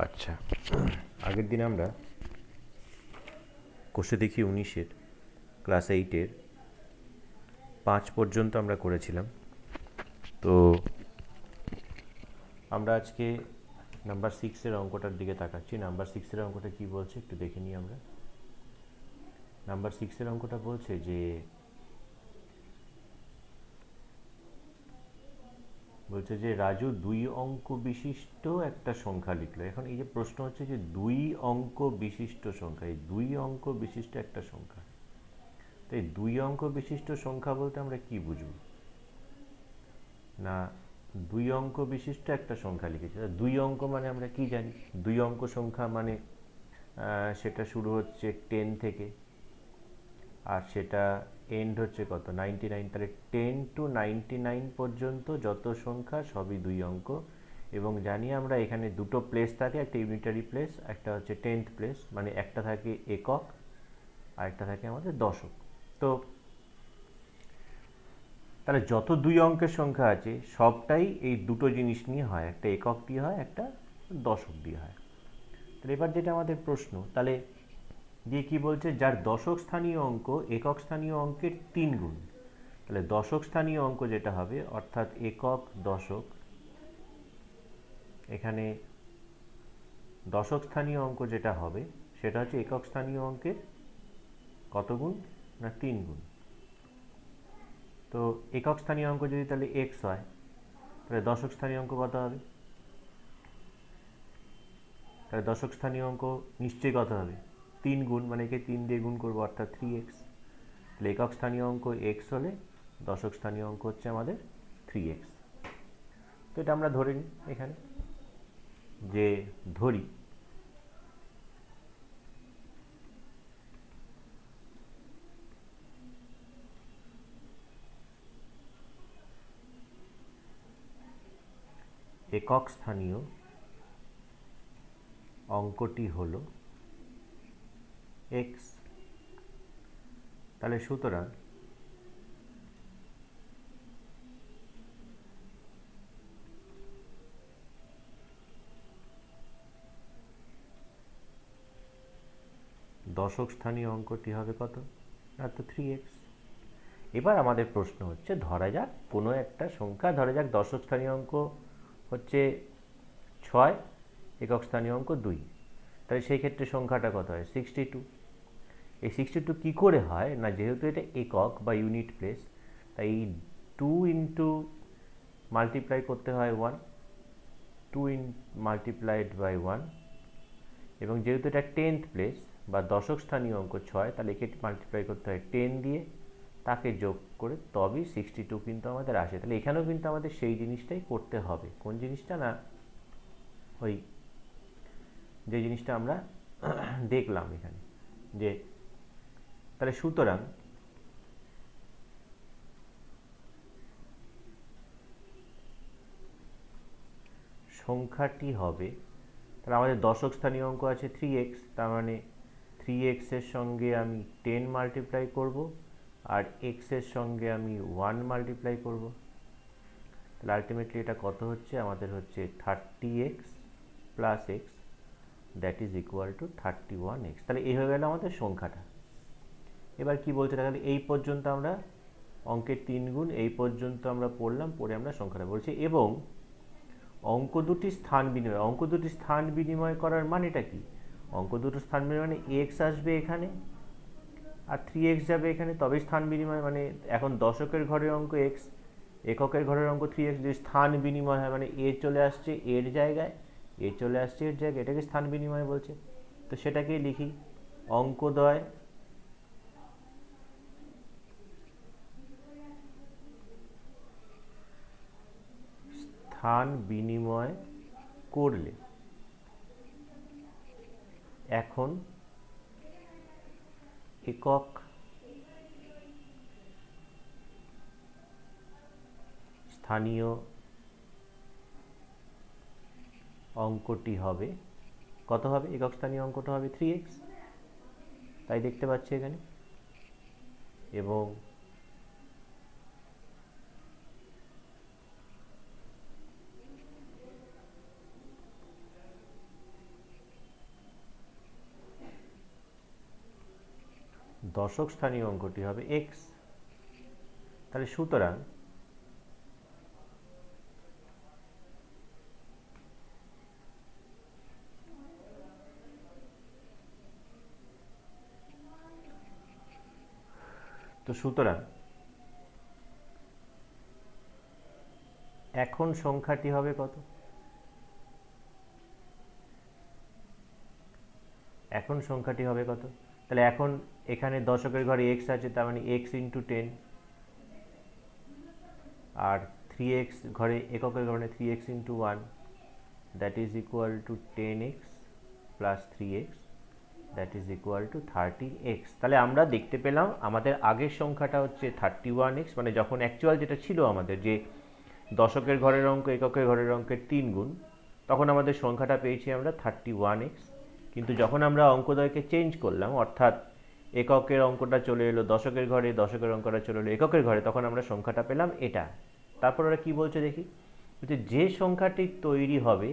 আচ্ছা, আগের দিন আমরা কোষে দেখি 19-এর ক্লাস 8-এর 5 পর্যন্ত আমরা করেছিলাম। তো আমরা আজকে নাম্বার 6-এর অঙ্কটার দিকে তাকাচ্ছি। নাম্বার 6-এর অঙ্কটা কি বলছে একটু দেখে নিই আমরা। নাম্বার 6-এর অঙ্কটা বলছে যে রাজু 2 অঙ্ক বিশিষ্ট একটা সংখ্যা লিখলো। এখন এই যে প্রশ্ন হচ্ছে যে 2 অঙ্ক বিশিষ্ট সংখ্যা, এই 2 অঙ্ক বিশিষ্ট একটা সংখ্যা, তো এই 2 অঙ্ক বিশিষ্ট সংখ্যা বলতে আমরা কি বুঝব? না, 2 অঙ্ক বিশিষ্ট একটা সংখ্যা লিখেছে। 2 অঙ্ক মানে আমরা কি জানি? 2 অঙ্ক সংখ্যা মানে সেটা শুরু হচ্ছে 10 থেকে, আর সেটা এন্ড হচ্ছে কত? 99। তাহলে 10 to 99 পর্যন্ত যত সংখ্যা সবই 2 অঙ্ক। এবং জানি আমরা এখানে দুটো প্লেস থাকে, একটা ইউনিটারি প্লেস, একটা হচ্ছে 10th প্লেস, মানে একটা থাকে একক আর একটা থাকে আমাদের দশক। তো তাহলে যত 2 অঙ্কের সংখ্যা আছে সবটাই এই দুটো জিনিস নিয়ে হয়, একটা একক দিয়ে হয়, একটা দশক দিয়ে হয়। তাহলে এবার যেটা আমাদের প্রশ্ন, তাহলে দিয়ে কি বলছে? যার দশক স্থানীয় অঙ্ক একক স্থানীয় অঙ্কের 3 গুণ। তাহলে দশক স্থানীয় অঙ্ক যেটা হবে, অর্থাৎ একক দশক, এখানে দশক স্থানীয় অঙ্ক যেটা হবে সেটা হচ্ছে একক স্থানীয় অঙ্কের কত গুণ? না 3 গুণ। তো একক স্থানীয় অঙ্ক যদি তাহলে এক্স হয়, তাহলে দশক স্থানীয় অঙ্ক কত হবে? তাহলে দশক স্থানীয় অঙ্ক নিশ্চয়ই কত হবে? 3 গুণ, মানে একে 3 দিয়ে গুণ করবো, অর্থাৎ 3x। তাহলে একক স্থানীয় অঙ্ক এক্স হলে দশক স্থানীয় অঙ্ক হচ্ছে আমাদের 3x। তো এটা আমরা ধরে নিই এখানে, যে ধরি একক স্থানীয় অঙ্কটি হলো x। তাহলে সুতরাং দশক স্থানীয় অঙ্কটি হবে কত? না তো 3x। এবার আমাদের প্রশ্ন হচ্ছে, ধরা যাক কোনো একটা সংখ্যা, ধরা যাক দশক স্থানীয় অঙ্ক হচ্ছে 6, একক স্থানীয় অঙ্ক 2। তাহলে সেই ক্ষেত্রে সংখ্যাটা কত হয়? 62। এই 62 কী করে হয়? না, যেহেতু এটা একক বা ইউনিট প্লেস, তাই 2 ইন্টু মাল্টিপ্লাই করতে হয় 1, 2 মাল্টিপ্লাইড বাই 1, এবং যেহেতু এটা 10th প্লেস বা দশক স্থানীয় অঙ্ক 6, তাহলে একে মাল্টিপ্লাই করতে হয় 10 দিয়ে, তাকে যোগ করে, তবেই 62 কিন্তু আমাদের আসে। তাহলে এখানেও কিন্তু আমাদের সেই জিনিসটাই করতে হবে। কোন জিনিসটা? না, ওই যে জিনিসটা আমরা দেখলাম এখানে, যে তাহলে সুতরাং সংখ্যাটি হবে, তাহলে আমাদের দশক স্থানীয় অঙ্ক আছে 3x, তার মানে 3x এর সঙ্গে আমি 10 মাল্টিপ্লাই করব, আর x এর সঙ্গে আমি 1 মাল্টিপ্লাই করব। তাহলে আলটিমেটলি এটা কত হচ্ছে? আমাদের হচ্ছে 30x plus x, that is equal two 31x। তাহলে এই হয়ে গেল আমাদের সংখ্যাটা। এবার কি বলছে? তাহলে এই পর্যন্ত আমরা অঙ্কের 3 গুণ এই পর্যন্ত আমরা পড়লাম, পড়ে আমরা সংখ্যাটা বলছি। এবং অঙ্ক দুটি স্থান বিনিময়, অঙ্ক দুটি স্থান বিনিময় করার মানেটা কি? অঙ্ক দুটো স্থান বিনিময় মানে এক্স আসবে এখানে আর 3x যাবে এখানে, তবেই স্থান বিনিময়। মানে এখন দশকের ঘরের অঙ্ক এক্স, এককের ঘরের অঙ্ক 3x, যদি স্থান বিনিময় হয় মানে এ চলে আসছে এর জায়গায়, এ চলে আসছে এর জায়গায়, এটাকে স্থান বিনিময় বলছে। তো সেটাকেই লিখি, অঙ্কদ্বয় স্থান বিনিময় করলে এখন একক স্থানীয় অঙ্কটি হবে কত? হবে একক স্থানীয় অঙ্কটা হবে 3x, তাই দেখতে পাচ্ছি এখানে। এবং দশক স্থানীয় অঙ্কটি হবে এক্স। তাহলে সুতরাং এখন সংখ্যাটি হবে কত? এখন সংখ্যাটি হবে কত? তাহলে এখন এখানে দশকের ঘরে এক্স আছে, তার মানে এক্স ইন্টু 10, আর 3x ঘরে এককের ঘরে 3x into 1, that is equal two 10x plus 3x, that is equal two 13x। তাহলে আমরা দেখতে পেলাম আমাদের আগের সংখ্যাটা হচ্ছে 31x, মানে যখন অ্যাকচুয়াল যেটা ছিল আমাদের, যে দশকের ঘরের অঙ্ক এককের ঘরের অঙ্কের 3 গুণ, তখন আমাদের সংখ্যাটা পেয়েছি আমরা 31x। কিন্তু যখন আমরা অঙ্কদ্বয়কে চেঞ্জ করলাম, অর্থাৎ এককের অঙ্কটা চলে এলো দশকের ঘরে, দশকের অঙ্কটা চলে এলো এককের ঘরে, তখন আমরা সংখ্যাটা পেলাম এটা। তারপর ওরা কি বলছে দেখি, বলছে যে সংখ্যাটি তৈরি হবে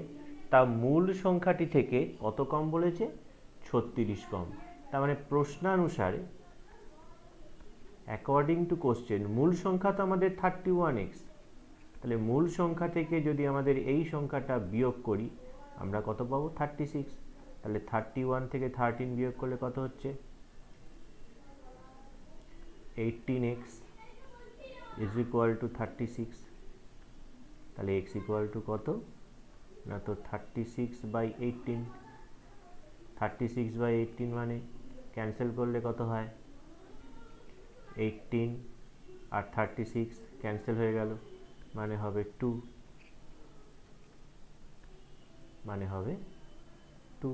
তা মূল সংখ্যাটি থেকে কত কম বলেছে? 36 কম। তার মানে প্রশ্নানুসারে, অ্যাকর্ডিং টু কোশ্চেন, মূল সংখ্যা তো আমাদের 31x। তাহলে মূল সংখ্যা থেকে যদি আমাদের এই সংখ্যাটা বিয়োগ করি, আমরা কত পাবো? 36। তাহলে 31 থেকে 13 বিয়োগ করলে কত হচ্ছে? 18x is equal two 36। তাহলে x ইকুয়াল টু কত না, তো 36/18। 36/18 মানে ক্যান্সেল করলে কত হয়? 18 আর 36 ক্যান্সেল হয়ে গেল, মানে হবে 2, মানে হবে 2।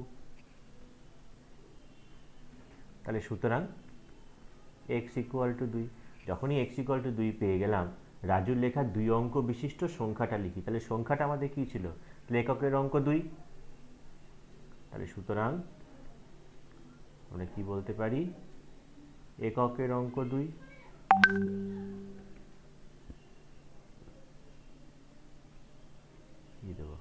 তাহলে সুতরাং x ইকুয়াল টু 2। যখনই x ইকুয়াল টু 2 পেয়ে গেলাম, রাজুর লেখা 2 অঙ্ক বিশিষ্ট সংখ্যাটা লিখি। তাহলে সংখ্যাটা আমাদের কি ছিল? তাহলে এককের অঙ্ক 2। তাহলে সুতরাং আমরা কি বলতে পারি? এককের অঙ্ক 2। কি দেবো?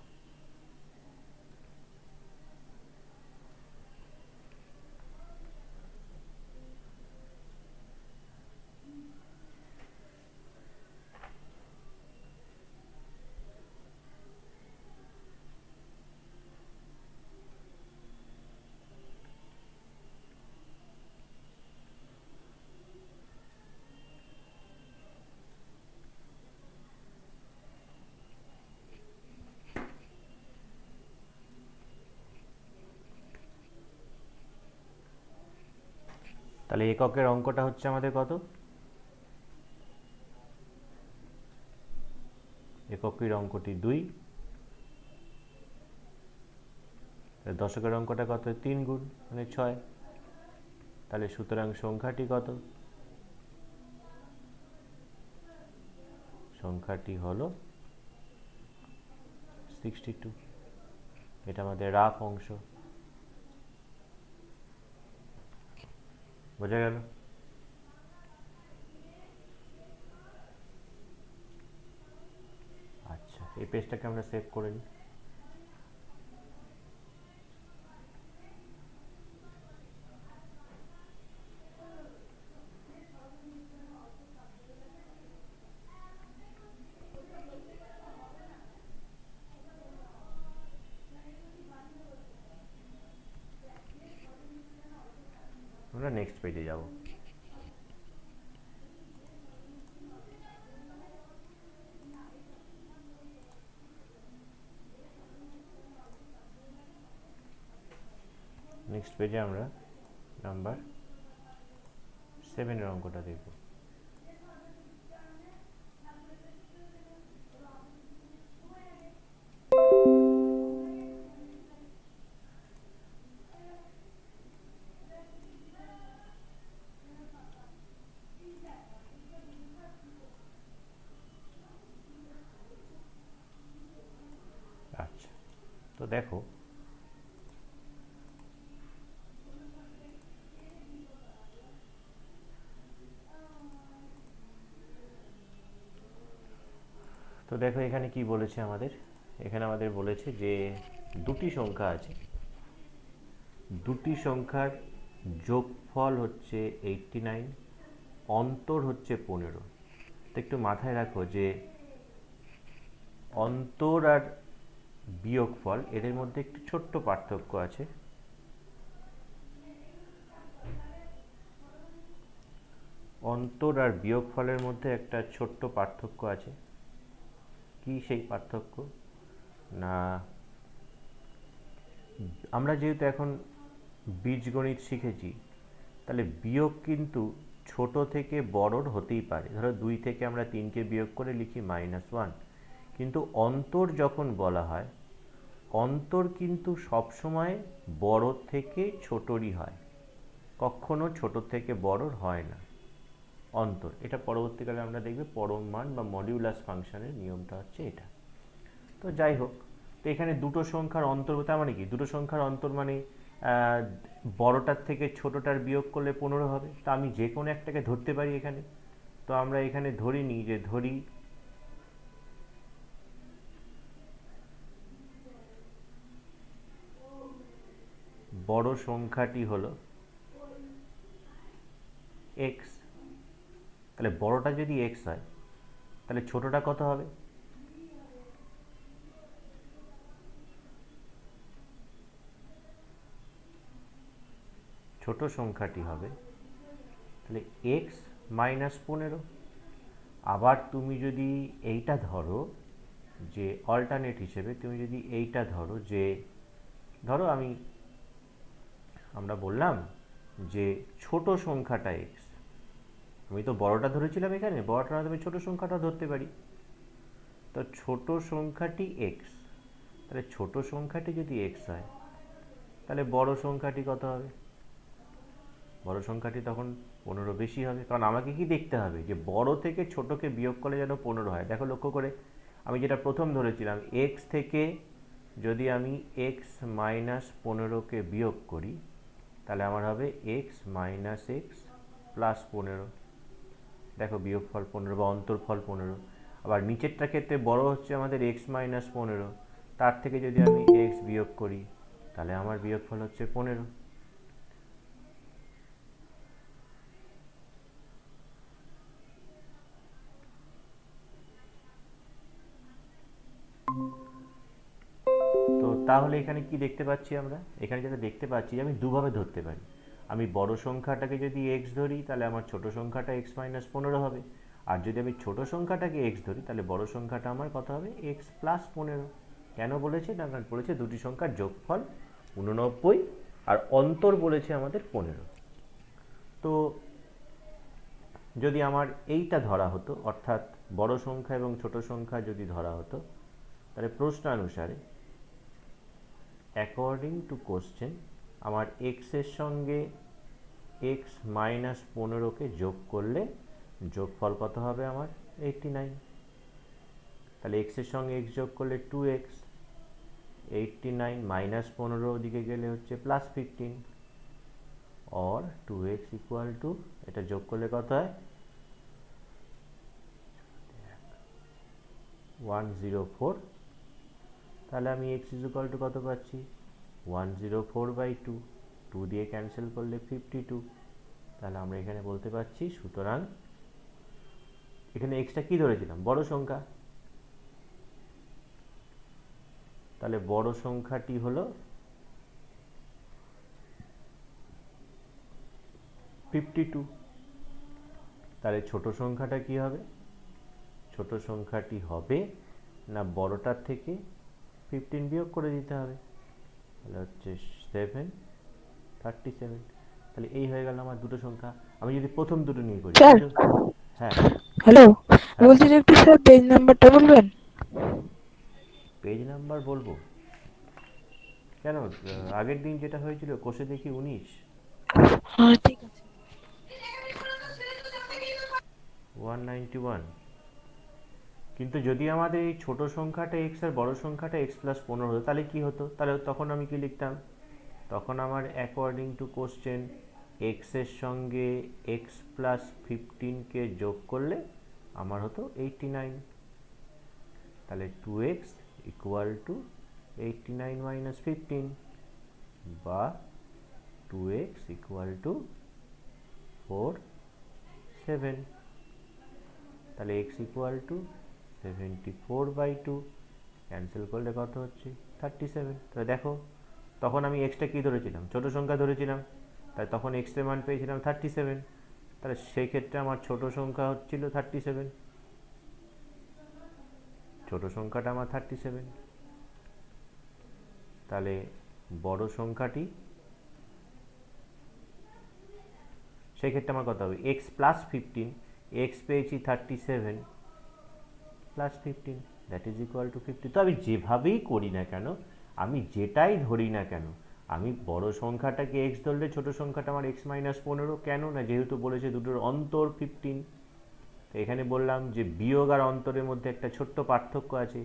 তাহলে এককের অঙ্কটা হচ্ছে আমাদের কত? এককের অঙ্কটি 2। দশকের অঙ্কটা কত? 3 গুণ, মানে 6। তাহলে সুতরাং সংখ্যাটি কত? সংখ্যাটি হলো 62। এটা আমাদের রাফ অংশ। বোঝা গেল? আচ্ছা, এই পেজটাকে আমরা সেভ করে নিই। আমরা নেক্সট পেজে যাব। নেক্সট পেজে আমরা নাম্বার 7 এর অঙ্কটা দেখব। আচ্ছা, তো দেখো এখানে কি বলেছে আমাদের? এখানে আমাদের বলেছে যে দুটি সংখ্যা আছে, দুটি সংখ্যার যোগফল হচ্ছে 89, অন্তর হচ্ছে 15। তো একটু মাথায় রাখো যে অন্তর আর বিয়োগফল এদের মধ্যে একটু ছোট্ট পার্থক্য আছে। অন্তর আর বিয়োগফলের মধ্যে একটা ছোট্ট পার্থক্য আছে। কি সেই পার্থক্য? না, আমরা যেহেতু এখন বীজগণিত শিখেছি, তাহলে বিয়োগ কিন্তু ছোট থেকে বড়র হতেই পারে। ধরো 2 থেকে আমরা 3কে বিয়োগ করে লিখি -1, কিন্তু অন্তর যখন বলা হয়, অন্তর কিন্তু সবসময় বড় থেকে ছোটরই হয়, কখনো ছোট থেকে বড়র হয় না অন্তর। এটা পরবর্তীকালে আমরা দেখবে পরম মান বা মডিউলাস ফাংশনের নিয়মটা হচ্ছে এটা। তো যাই হোক, তো এখানে দুটো সংখ্যার অন্তর, তার মানে কি দুটো সংখ্যার অন্তর মানে বড়টার থেকে ছোটটার বিয়োগ করলে 15 হবে। তা আমি যে কোনো একটাকে ধরতে পারি এখানে। তো আমরা এখানে ধরি নিই যে ধরি বড় সংখ্যাটি হলো x। তাহলে বড়টা যদি x হয়, তাহলে ছোটটা কত হবে? ছোট সংখ্যাটি হবে তাহলে x -15। আবার তুমি যদি এইটা ধরো যে অল্টারনেট হিসেবে, তুমি যদি এইটা ধরো যে ধরো আমরা বললাম যে ছোট সংখ্যাটা x, আমি তো বড়টা ধরেছিলাম এখানে, বড়টা না তুমি ছোট সংখ্যাটা ধরতে পারি। তো ছোট সংখ্যাটি x, তাহলে ছোট সংখ্যাটি যদি x হয়, তাহলে বড় সংখ্যাটি কত হবে? বড় সংখ্যাটি তখন 15 বেশি হবে, কারণ আমাকে কি দেখতে হবে যে বড় থেকে ছোটকে বিয়োগ করলে যেন 15 হয়। দেখো লক্ষ্য করে, আমি যেটা প্রথম ধরেছিলাম x থেকে যদি আমি x -15কে বিয়োগ করি, তাহলে আমার হবে x - x প্লাস 15। দেখো বিয়োগফল 15 বা অন্তরফল 15। আবার নিচেরটার ক্ষেত্রে বড় হচ্ছে আমাদের x -15, তার থেকে যদি আমি x বিয়োগ করি, তাহলে আমার বিয়োগফল হচ্ছে 15। তো তাহলে এখানে কি দেখতে পাচ্ছি আমরা? এখানে যেটা দেখতে পাচ্ছি, আমি দুভাবে ধরতে পারি। আমি বড় সংখ্যাটাকে যদি x ধরি, তাহলে আমার ছোট সংখ্যাটা x -15 হবে। আর যদি আমি ছোট সংখ্যাটাকে x ধরি, তাহলে বড় সংখ্যাটা আমার কত হবে? x plus 15। কেন বলেছে? না, বলেছে দুটি সংখ্যার যোগফল 89 আর অন্তর বলেছে আমাদের 15। তো যদি আমার এইটা ধরা হতো, অর্থাৎ বড় সংখ্যা এবং ছোট সংখ্যা যদি ধরা হতো, তাহলে প্রশ্নানুসারে অ্যাকর্ডিং টু কোশ্চেন আমার x এর সঙ্গে x -15কে যোগ করলে যোগফল কত হবে আমার? 89। তাহলে x এর সঙ্গে x যোগ করলে 2x, 89 -15 ওদিকে গেলে হচ্ছে +15, or 2x ইকুয়াল টু, এটা যোগ করলে কত হয়? 104। তাহলে আমি x ইকুয়াল টু কত পাচ্ছি? 104/2, 2 দিয়ে ক্যান্সেল করলে 52। তাহলে আমরা এখানে বলতে পারছি, সুতরাং এখানে এক্সটা কি ধরেছিলাম? বড় সংখ্যা। তাহলে বড় সংখ্যাটি হলো 52। তাহলে ছোট সংখ্যাটা কি হবে? ছোট সংখ্যাটি হবে না বড়টার থেকে 15 বিয়োগ করে দিতে হবে, তাহলে হচ্ছে 737। তাহলে এই হয়ে গেল আমার দুটো সংখ্যা। আমি যদি প্রথম দুটো নিয়ে করি, স্যার, হ্যাঁ হ্যালো, হ্যাঁ বলছি যে একটু স্যার পেজ নাম্বারটা বলবেন? পেজ নাম্বার বলবো কেন? আগের দিন যেটা হয়েছিল কোষে দেখি 19, হ্যাঁ, ঠিক আছে। 191। কিন্তু যদি আমাদের এই ছোট সংখ্যাটা x আর বড় সংখ্যাটা x প্লাস 15 হতো, তাহলে কি হতো? তাহলে তখন আমি কি লিখতাম? তখন আমার অ্যাকর্ডিং টু কোশ্চেন x এর সঙ্গে x প্লাস 15কে যোগ করলে আমার হতো 89। তাহলে 2x ইকুয়াল টু 89 - 15, বা 2x ইকুয়াল টু 4 7, তাহলে x ইকুয়াল টু 74/2 ক্যান্সেল করলে কত হচ্ছে 37। তো দেখো তখন আমি এক্সটা কি ধরেছিলাম, ছোট সংখ্যা ধরেছিলাম, তাই তখন এক্স এর মান পেয়েছিলাম 37, তাহলে সেই ক্ষেত্রে আমার ছোট সংখ্যা হচ্ছিল 37, ছোট সংখ্যাটা আমার 37, তাহলে বড় সংখ্যাটি সেই ক্ষেত্রে আমার কত হবে এক্স প্লাস 15, এক্স পেয়েছি 37 plus 15 that is equal two 50। তো আমি যেভাবেই করি না কেন, আমি যেটাই ধরি না কেন, আমি বড় সংখ্যাটাকে এক্স ধরলে ছোট সংখ্যাটা আমার এক্স মাইনাস 15, কেন না যেহেতু বলেছে দুটোর অন্তর 15। তো এখানে বললাম যে বিয়োগ আর অন্তরের মধ্যে একটা ছোট্ট পার্থক্য আছে,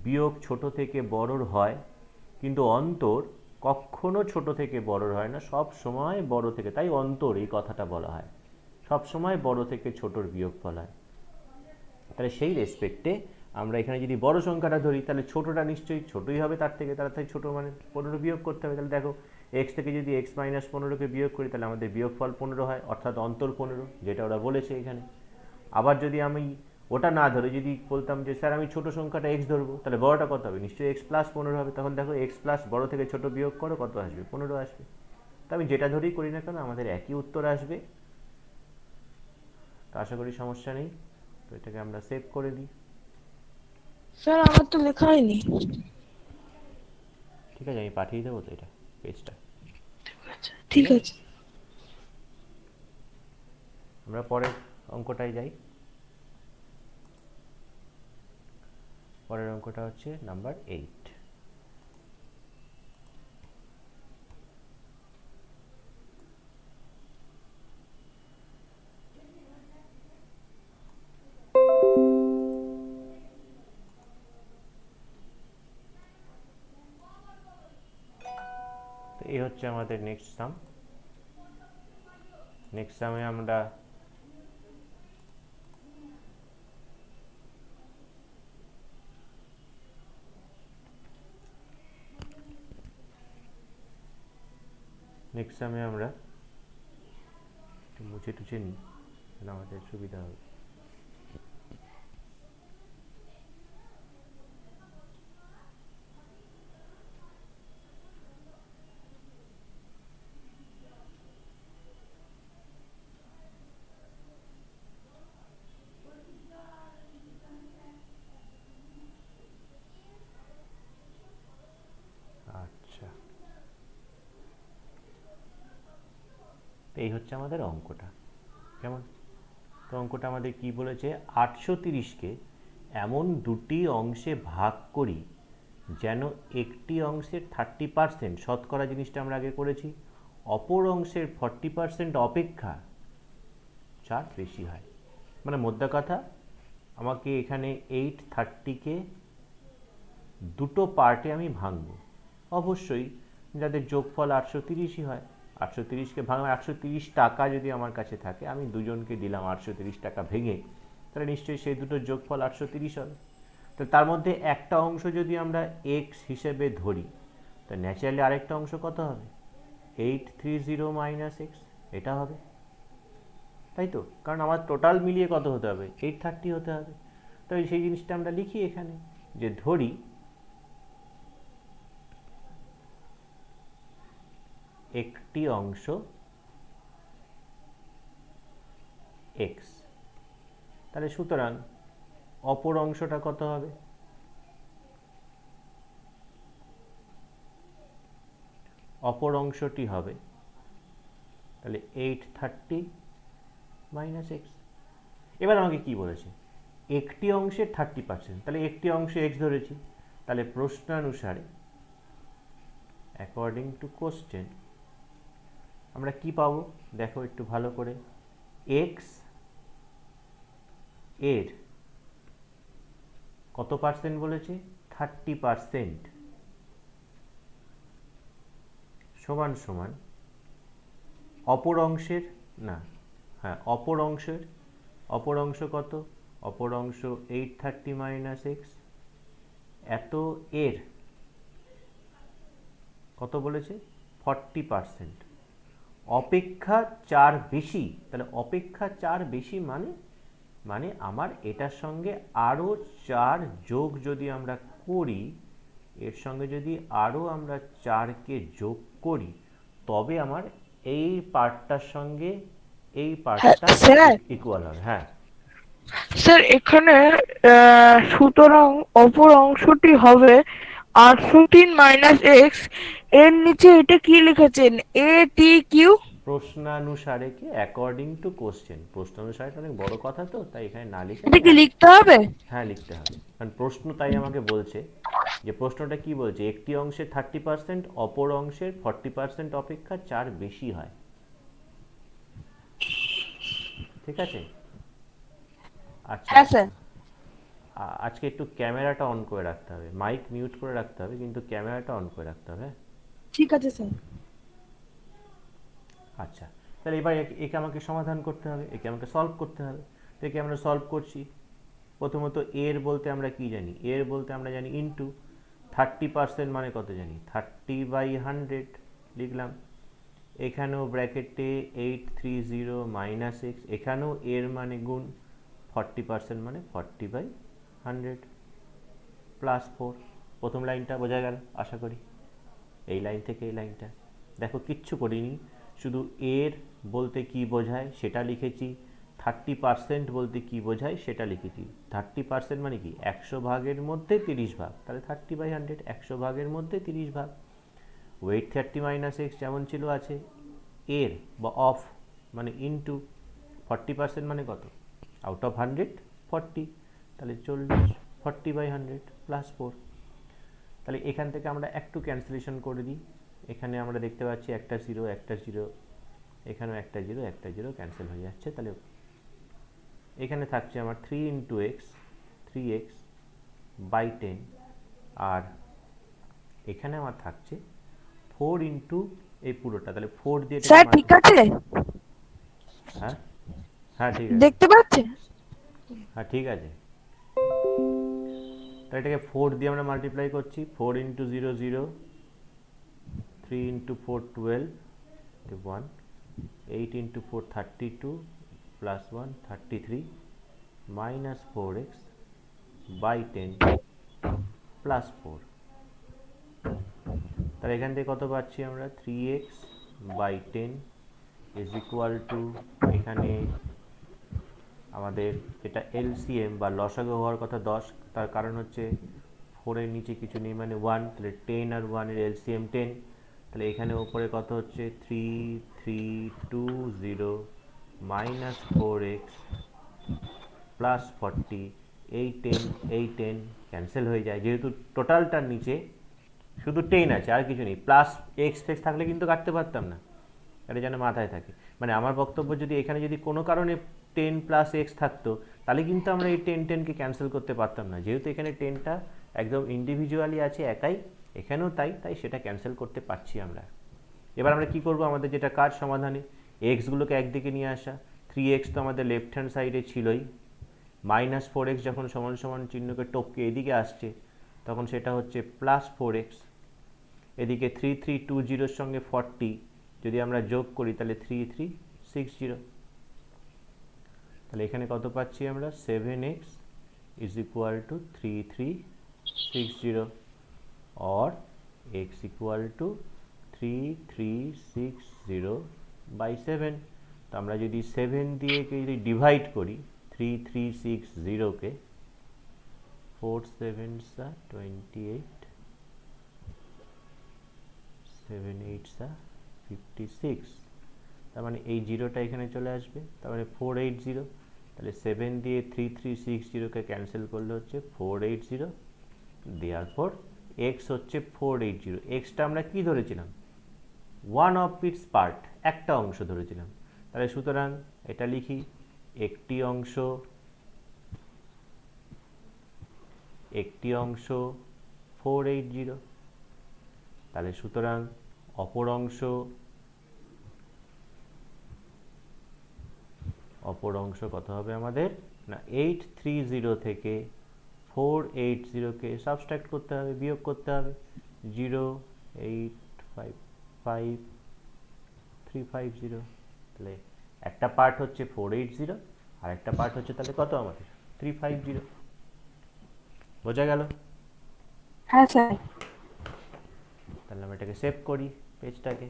বিয়োগ ছোট থেকে বড়র হয় কিন্তু অন্তর কখনো ছোট থেকে বড়র হয় না, সব সময় বড় থেকে, তাই অন্তর এই কথাটা বলা হয়, সব সময় বড় থেকে ছোটর বিয়োগফল হয়। তাহলে সেই রেসপেক্টে আমরা এখানে যদি বড় সংখ্যাটা ধরি তাহলে ছোটটা নিশ্চয়ই ছোটই হবে তার থেকে, তার থেকে ছোট মানে 15 বিয়োগ করতে হবে। তাহলে দেখো এক্স থেকে যদি এক্স মাইনাস 15কে বিয়োগ করি তাহলে আমাদের বিয়োগফল 15 হয়, অর্থাৎ অন্তর 15, যেটা ওরা বলেছে এখানে। আবার যদি আমি ওটা না ধরে যদি বলতাম যে স্যার আমি ছোট সংখ্যাটা এক্স ধরবো, তাহলে বড়টা কত হবে, নিশ্চয়ই এক্স প্লাস 15 হবে। তখন দেখো এক্স প্লাস বড় থেকে ছোট বিয়োগ করো, কত আসবে 15 আসবে। তো আমি যেটা ধরেই করি না কেন আমাদের একই উত্তর আসবে। তো আশা করি সমস্যা নেই। তো এটাকে আমরা সেভ করে দিই। স্যার আমার তো লেখা হয়নি। ঠিক আছে, আমি পাঠিয়ে দেবো তো এটা পেজটা। ঠিক আছে। আমরা পরের অঙ্কটায় যাই। পরের অঙ্কটা হচ্ছে নাম্বার 8। তো এই হচ্ছে আমাদের নেক্সট সাম। নেক্সট সামে আমরা একটু মুছে টুছে নিই, তাহলে আমাদের সুবিধা হবে। আচ্ছা, তো এই হচ্ছে আমাদের অঙ্কটা। কেমন? তো অঙ্কটা আমাদের কি বলেছে, 830কে এমন দুটি অংশে ভাগ করি যেন একটি অংশের 30% শতকরা, জিনিসটা আমরা আগে করেছি, অপর অংশের 40% অপেক্ষা 4 বেশি হয়। মানে মোদ্দা কথা, আমাকে এখানে 830কে দুটো পার্টে আমি ভাঙবো। অবশ্যই যাদের যোগফল 830ই হয়, 830কে ভাঙা 830 টাকা যদি আমার কাছে থাকে, আমি দুজনকে দিলাম 830 টাকা ভেঙে, তাহলে নিশ্চয়ই সেই দুটোর যোগফল 830 হবে। তো তার মধ্যে একটা অংশ যদি আমরা এক্স হিসেবে ধরি, তো ন্যাচারালি আরেকটা অংশ কত হবে, 830 মাইনাস এক্স, এটা হবে, তাই তো? কারণ আমার টোটাল মিলিয়ে কত হতে হবে, 830 হতে হবে। তো সেই জিনিসটা আমরা লিখি এখানে, যে ধরি একটি অংশ এক্স, তাহলে সুতরাং অপর অংশটা কত হবে, অপর অংশটি হবে তাহলে 830 মাইনাস এক্স। এবার আমাকে কি বলেছে, একটি অংশের 30%, তাহলে একটি অংশ এক্স ধরেছি, তাহলে প্রশ্নানুসারে অ্যাকর্ডিং টু কোশ্চেন আমরা কি পাবো, দেখো একটু ভালো করে, এক্স এর কত পার্সেন্ট বলেছে, 30%, সমান সমান অপর অংশের, না হ্যাঁ অপর অংশ কত, অপর অংশ 830 মাইনাস এক্স, এত এর কত বলেছে 40%, অপেক্ষা 4 বেশি, তাহলে অপেক্ষা 4 বেশি মানে মানে আমার এটার সঙ্গে আরও 4 যোগ যদি আমরা করি, এর সঙ্গে যদি আরও আমরা 4কে যোগ করি, তবে আমার এই পার্টটার সঙ্গে এই হ্যাঁ পার্টটা স্যার, ইকুয়াল হবে। হ্যাঁ, স্যার এখানে সুতরাং অপর অংশটি হবে 803 - x। এর নিচে এটা কি লিখেছেন? ATQ। প্রশ্নানুসারে কি অ্যাকর্ডিং টু কোশ্চেন, প্রশ্নানুসারে অনেক বড় কথা, তো তাই এখানে না লিখে এটা আমি কি লিখতে হবে? হ্যাঁ লিখতে হবে, কারণ প্রশ্ন তাই আমাকে বলছে যে প্রশ্নটা কি বলছে, একটি অংশের 30% অপর অংশের 40% অপেক্ষা 4 বেশি হয়। ঠিক আছে। আচ্ছা, হ্যাঁ স্যার। আজকে একটু ক্যামেরাটা অন করে রাখতে হবে, মাইক মিউট করে রাখতে হবে, কিন্তু ক্যামেরাটা অন করে রাখতে হবে। ঠিক আছে স্যার। আচ্ছা, তাহলে এবার একে আমাকে সমাধান করতে হবে, একে আমাকে সলভ করতে হবে। তো একে আমরা সলভ করছি। প্রথমত এর বলতে আমরা কি জানি, এর বলতে আমরা জানি ইনটু 30% মানে কত জানি, 30/100 লিখলাম। এখানেও ব্র্যাকেটে 830 মাইনাস এক্স, এখানেও এর মানে গুণ 40% মানে 40/100 প্লাস 4। প্রথম লাইনটা বোঝা গেল আশা করি, এই লাইন থেকে এই লাইনটা। দেখো কিচ্ছু করিনি, শুধু এর বলতে কি বোঝায় সেটা লিখেছি, 30% বলতে কি বোঝায় সেটা লিখেছি। 30% মানে কি, 100 ভাগের মধ্যে 30 ভাগ, তাহলে 30/100, 100 ভাগের মধ্যে 30 ভাগ। ওয়েট 30 মাইনাস এক্স যেমন ছিল আছে, এর বা অফ মানে ইনটু 40% মানে কত, আউট অফ 100 40, তাহলে 40, 40/100 প্লাস 4। তাহলে এখান থেকে আমরা একটু ক্যান্সেলেশন করে দিই। এখানে আমরা দেখতে পাচ্ছি একটা জিরো একটা জিরো, এখানেও একটা জিরো একটা জিরো ক্যান্সেল হয়ে যাচ্ছে। তাহলে এখানে থাকছে আমার 3 ইন্টু এক্স, 3x বাই 10, আর এখানে আমার থাকছে 4 ইন্টু এই পুরোটা, তাহলে 4 দিয়ে এটাকে স্যার ঠিক আছে? হ্যাঁ হ্যাঁ ঠিক আছে, দেখতে পাচ্ছেন? হ্যাঁ ঠিক আছে। তাহলে এটাকে 4 দিয়ে আমরা মাল্টিপ্লাই করছি, 4 into 0 0, 3 into 4 12, 1, 8 into 4 32 plus 1 33 minus 4x by 10 plus 4। তাহলে এখান থেকে কত পাচ্ছি আমরা, 3x by 10 is equal two, এখানে আমাদের যেটা এলসিএম বা লসাগু হওয়ার কথা 10, তার কারণ হচ্ছে 4-এর নিচে কিছু নেই মানে 1, তাহলে 10 আর 1-এর এলসিএম 10। তাহলে এখানে ওপরে কত হচ্ছে, 3320 মাইনাস 4x প্লাস 40, এই 10 ক্যান্সেল হয়ে যায়, যেহেতু টোটালটার নিচে শুধু 10 আছে আর কিছু নেই। প্লাস এক্স ফেক্স থাকলে কিন্তু কাটতে পারতাম না, এটা যেন মাথায় থাকে। মানে আমার বক্তব্য, যদি এখানে যদি কোনো কারণে 10 প্লাস এক্স থাকতো, তাহলে কিন্তু আমরা এই 10কে ক্যান্সেল করতে পারতাম না, যেহেতু এখানে 10টা একদম ইন্ডিভিজুয়ালি আছে একাই, এখানেও তাই, তাই সেটা ক্যান্সেল করতে পারছি আমরা। এবার আমরা কি করব, আমাদের যেটা কাজ সমাধানে, এক্সগুলোকে একদিকে নিয়ে আসা। 3x তো আমাদের লেফট হ্যান্ড সাইডে ছিলই, মাইনাস 4x যখন সমান সমান চিহ্নকে টপকে এদিকে আসছে, তখন সেটা হচ্ছে প্লাস 4x। এদিকে 3320-র সঙ্গে 40 যদি আমরা যোগ করি, তাহলে 3360। তাহলে এখানে কত পাচ্ছি আমরা, 7x is equal to 3360, or x equal to 3360 by 7। তো আমরা যদি 7 দিয়ে যদি ডিভাইড করি 3360-কে, 4 7s are 28, 7 8s are 56, তার মানে এই জিরোটা এখানে চলে আসবে, তার মানে 480। তাহলে 7 দিয়ে 3360-কে ক্যান্সেল করলে হচ্ছে 480, দেওয়ার পর এক্স হচ্ছে 480। এক্সটা আমরা কি ধরেছিলাম, ওয়ান অফ ইটস পার্ট, একটা অংশ ধরেছিলাম। তাহলে সুতরাং এটা লিখি, একটি অংশ 480, তাহলে সুতরাং অপর অংশ কত হবে আমাদের না, 830 থেকে 480-কে সাবস্ট্রাক্ট করতে হবে, বিয়োগ করতে হবে। 0 8 5 5 3 350, তাহলে একটা পার্ট হচ্ছে 480 আর একটা পার্ট হচ্ছে তাহলে কত আমাদের 350। বোঝা গেল? হ্যাঁ স্যার। তাহলে আমরা এটাকে সেভ করি পেজটাকে।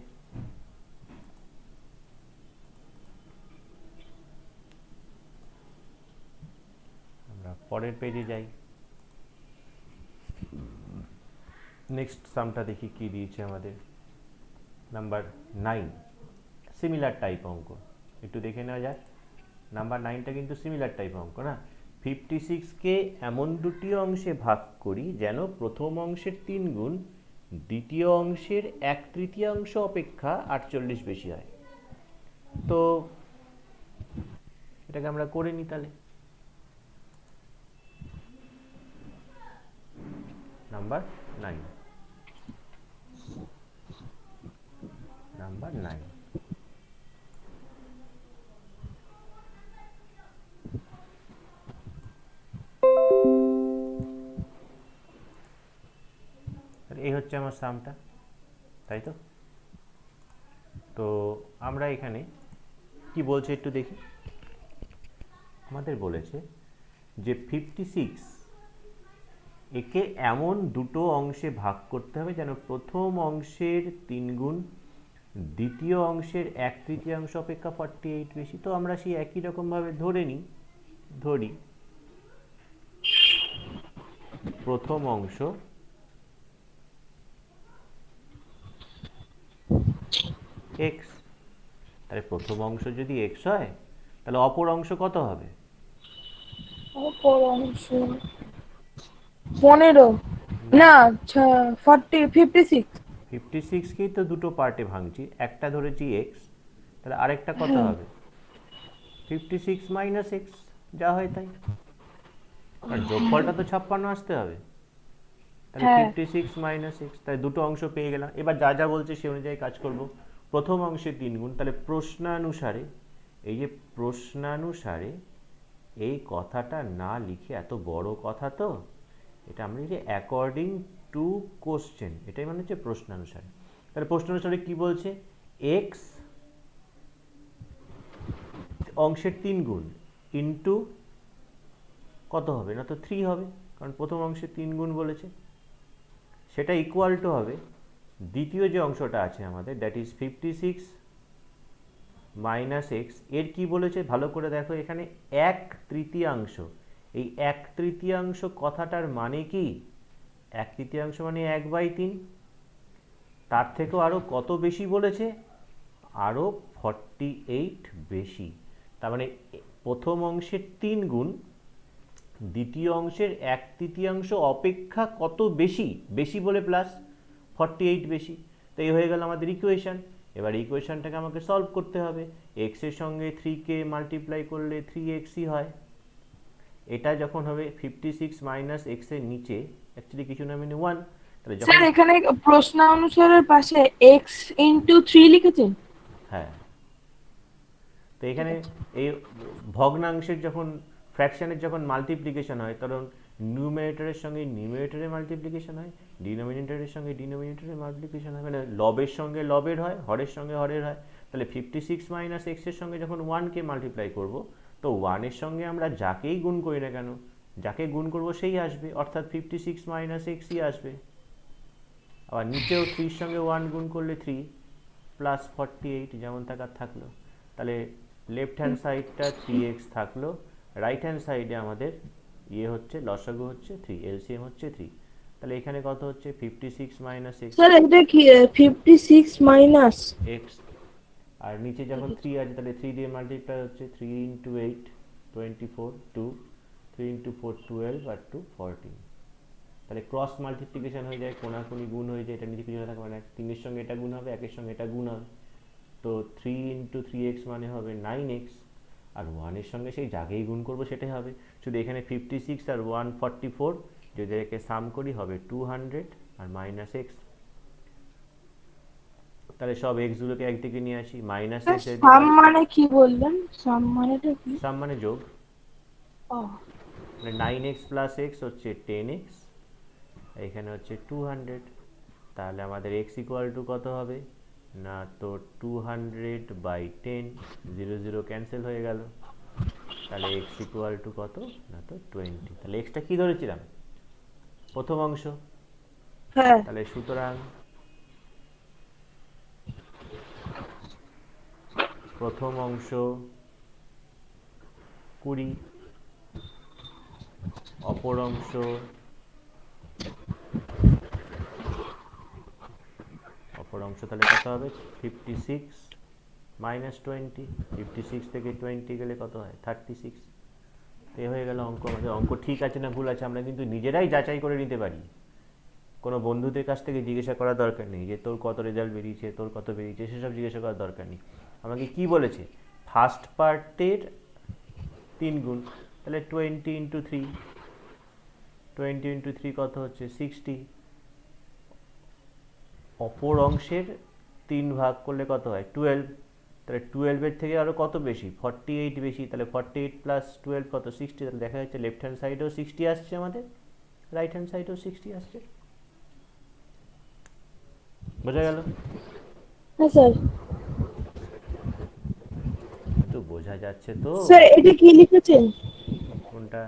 আমরা পরের পেজে যাই। নেক্সট সামটা দেখি কি দিয়েছে আমাদের। নাম্বার 9, সিমিলার টাইপ অঙ্ক, একটু দেখে নেওয়া যাক। নাম্বার 9টা কিন্তু সিমিলার টাইপ অঙ্ক না। 56কে এমন দুটি অংশে ভাগ করি যেন প্রথম অংশের 3 গুণ দ্বিতীয় অংশের 1/3 অপেক্ষা 48 বেশি হয়। তো এটাকে আমরা করে নিই তাহলে। Number 9, number 9। এই হচ্ছে আমার সামটা, তাই তো? তো আমরা এখানে কি বলছে একটু দেখি। আমাদের বলেছে যে 56 একে এমন দুটো অংশে ভাগ করতে হবে যেন প্রথম অংশের 3 গুণ দ্বিতীয় অংশের 1/3 অপেক্ষা 48 বেশি। তো আমরা সেই একই রকমভাবে ধরি প্রথম অংশ x, তাহলে প্রথম অংশ যদি x হয় তাহলে অপর অংশ কত হবে? অপর অংশ 15 না, না 56। 56কেই তো দুটো পার্টে ভাঙছি, একটা ধরেছি x, তাহলে আরেকটা কত হ্যাঁ হবে? 56 মাইনাস x, যা হয় তাই, কারণ যোগফলটা তো 56 আসতে হবে। তাহলে হ্যাঁ 56 মাইনাস এক্স, তাহলে দুটো অংশ পেয়ে গেলাম। এবার যা যা বলছে সে অনুযায়ী কাজ করব। প্রথম অংশে 3 গুণ, তাহলে প্রশ্নানুসারে, এই যে প্রশ্নানুসারে এই কথাটা না লিখে, এত বড় কথা তো, এটা আমরা লিখি অ্যাকর্ডিং টু কোশ্চেন, এটাই মানে হচ্ছে প্রশ্নানুসারে। তাহলে প্রশ্নানুসারে কি বলছে? এক্স অংশের 3 গুণ ইন্টু কত হবে? না তো 3 হবে, কারণ প্রথম অংশে 3 গুণ বলেছে। সেটা ইকুয়াল টু হবে দ্বিতীয় যে অংশটা আছে আমাদের, দ্যাট ইজ 56 মাইনাস এক্স। এর কি বলেছে ভালো করে দেখো, এখানে 1/3। এই 1/3 কথাটার মানে কি? 1/3 মানে 1/3। তার থেকেও আরও কত বেশি বলেছে? আরও 48 বেশি। তার মানে প্রথম অংশের 3 গুণ দ্বিতীয় অংশের 1/3 অপেক্ষা কত বেশি? বেশি বলে প্লাস 48 বেশি। তো এই হয়ে গেল আমাদের ইকুয়েশন। এবার ইকুয়েশনটাকে আমাকে সলভ করতে হবে। এক্স এর সঙ্গে 3কে মাল্টিপ্লাই করলে 3xই হয়। এটা যখন হবে 56 মাইনাস এক্স এর নিচে অ্যাকচুয়ালি কিছু না, মানে 1। তাহলে যখন, স্যার এখানে প্রশ্ন অনুসারের পাশে x×3 লিখেছেন। হ্যাঁ, তো ঠিক এখানে আছে। এই ভগ্নাংশের যখন, ফ্র্যাকশনের যখন মাল্টিপ্লিকেশন হয়, তখন নিউমারেটরের সঙ্গে নিউমারেটরের মাল্টিপ্লিকেশন হয়, ডিনোমিনেটরের সঙ্গে ডিনোমিনেটরের মাল্টিপ্লিকেশন হয়, মানে লবের সঙ্গে লবের হয়, হরের সঙ্গে হরের হয়। তাহলে 56 মাইনাস এক্সের সঙ্গে যখন 1কে মাল্টিপ্লাই করব, তো 1-এর সঙ্গে আমরা যাকেই গুণ করি না কেন, যাকে গুণ করব সেই আসবে, অর্থাৎ 56 মাইনাস এক্সই আসবে। আবার নিচেও 3-র সঙ্গে 1 গুণ করলে 3 প্লাস 48 যেমন থাকার থাকলো। তাহলে লেফট হ্যান্ড সাইডটা 3x থাকলো, রাইট হ্যান্ড সাইডে আমাদের ইয়ে হচ্ছে লসাগু হচ্ছে 3, এলসিএম হচ্ছে 3। তাহলে এখানে কত হচ্ছে? 56 মাইনাস এক্স, স্যার এটা কি 56 মাইনাস? এক্স, আর নিচে যখন 3 আছে তাহলে 3 দিয়ে মাল্টিপ্লাই হচ্ছে, 3 ইন্টু 8 24, 2, 3 ইন্টু 4 12 আর 2 14। তাহলে ক্রস মাল্টিপ্লিকেশন হয়ে যায়, কোনাকুনি গুণ হয়ে যায়, এটা নিচে কিছু না থাকে, মানে 3-এর সঙ্গে এটা গুণ হবে, 1-এর সঙ্গে এটা গুণ হবে। তো 3 ইন্টু 3x মানে হবে 9x, আর 1-এর সঙ্গে সেই যাকেই গুণ করবো সেটাই হবে। শুধু এখানে 56 আর 144 যদি একে সাম করি হবে 200 আর মাইনাস এক্স। তাহলে সব এক্সগুলোকে একদিকে নিয়ে আসি, মাইনাস স্যার এক্স এদিকে সাম আসবে। মানে কি বললেন? সাম মানেটা কি? সাম মানে যোগ, ও মানে 9x প্লাস এক্স হচ্ছে 10x, এখানে হচ্ছে 200। তাহলে আমাদের x ইকুয়াল টু কত হবে? না তো 200/10, 0 0 ক্যান্সেল হয়ে গেল, তাহলে x ইকুয়াল টু কত, না তো 20। তাহলে এক্সটা কি ধরেছিলাম, প্রথম অংশ, হ্যাঁ তাহলে সুতরাং প্রথম অংশ 20, অপর অংশ তাহলে কত হবে, 56 মাইনাস 20, 56 থেকে 20 গেলে কত হয়, 36। তো এ হয়ে গেল অঙ্ক। আমাদের অঙ্ক ঠিক আছে না ভুল আছে আমরা কিন্তু নিজেরাই যাচাই করে নিতে পারি, কোনো বন্ধুদের কাছ থেকে জিজ্ঞাসা করার দরকার নেই যে তোর কত রেজাল্ট বেরিয়েছে, তোর কত বেরিয়েছে, সেসব জিজ্ঞাসা করার দরকার নেই। আমাকে কি বলেছে, ফার্স্ট পার্টের 3 গুণ, তাহলে 20 × 3, 20 × 3 কত হচ্ছে 60, অপর অংশের 3 ভাগ করলে কত হয় 12, তাহলে 12-এর থেকে আরও কত বেশি, 48 বেশি, তাহলে 48 প্লাস 12 কত 60, তাহলে দেখা যাচ্ছে লেফট হ্যান্ড সাইডেও 60 আসছে আমাদের, রাইট হ্যান্ড সাইডেও 60 আসছে। বোঝা গেল? হ্যাঁ স্যার। তো বোঝা যাচ্ছে তো? স্যার এটা কি লিখেছেন? কোনটা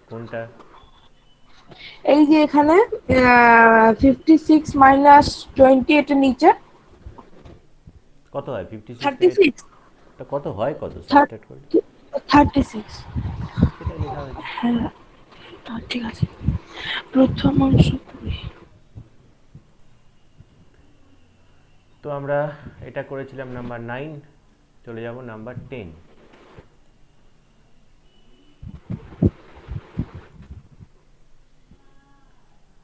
কোনটা? এই যে এখানে 56 - 20 এটা নিচে কত হয় 56 থেকে 36, এটা কত হয়, কত সাবস্ট্রাক্ট করলে 36। সেটাই লেখা হয়েছে। হ্যাঁ ঠিক আছে। প্রথম অংশ 20। তো আমরা এটা করেছিলাম নাম্বার 9, চলে যাব নাম্বার 10।